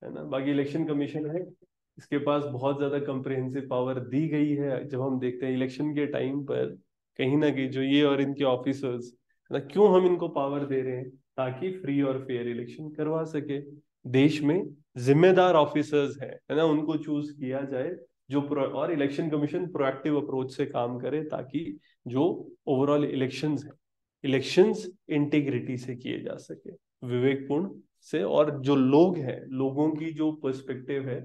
है ना। बाकी इलेक्शन कमीशन है, इसके पास बहुत ज्यादा कंप्रिहेंसिव पावर दी गई है। जब हम देखते हैं इलेक्शन के टाइम पर, कहीं ना कहीं जो ये और इनके ऑफिसर्स, है ना, क्यों हम इनको पावर दे रहे हैं, ताकि फ्री और फेयर इलेक्शन करवा सके। देश में जिम्मेदार ऑफिसर्स है ना, उनको चूज किया जाए, और इलेक्शन कमीशन प्रोएक्टिव अप्रोच से काम करे, ताकि जो ओवरऑल इलेक्शंस है, इलेक्शंस इंटीग्रिटी से किए जा सके, विवेकपूर्ण से, और जो लोग हैं, लोगों की जो पर्सपेक्टिव है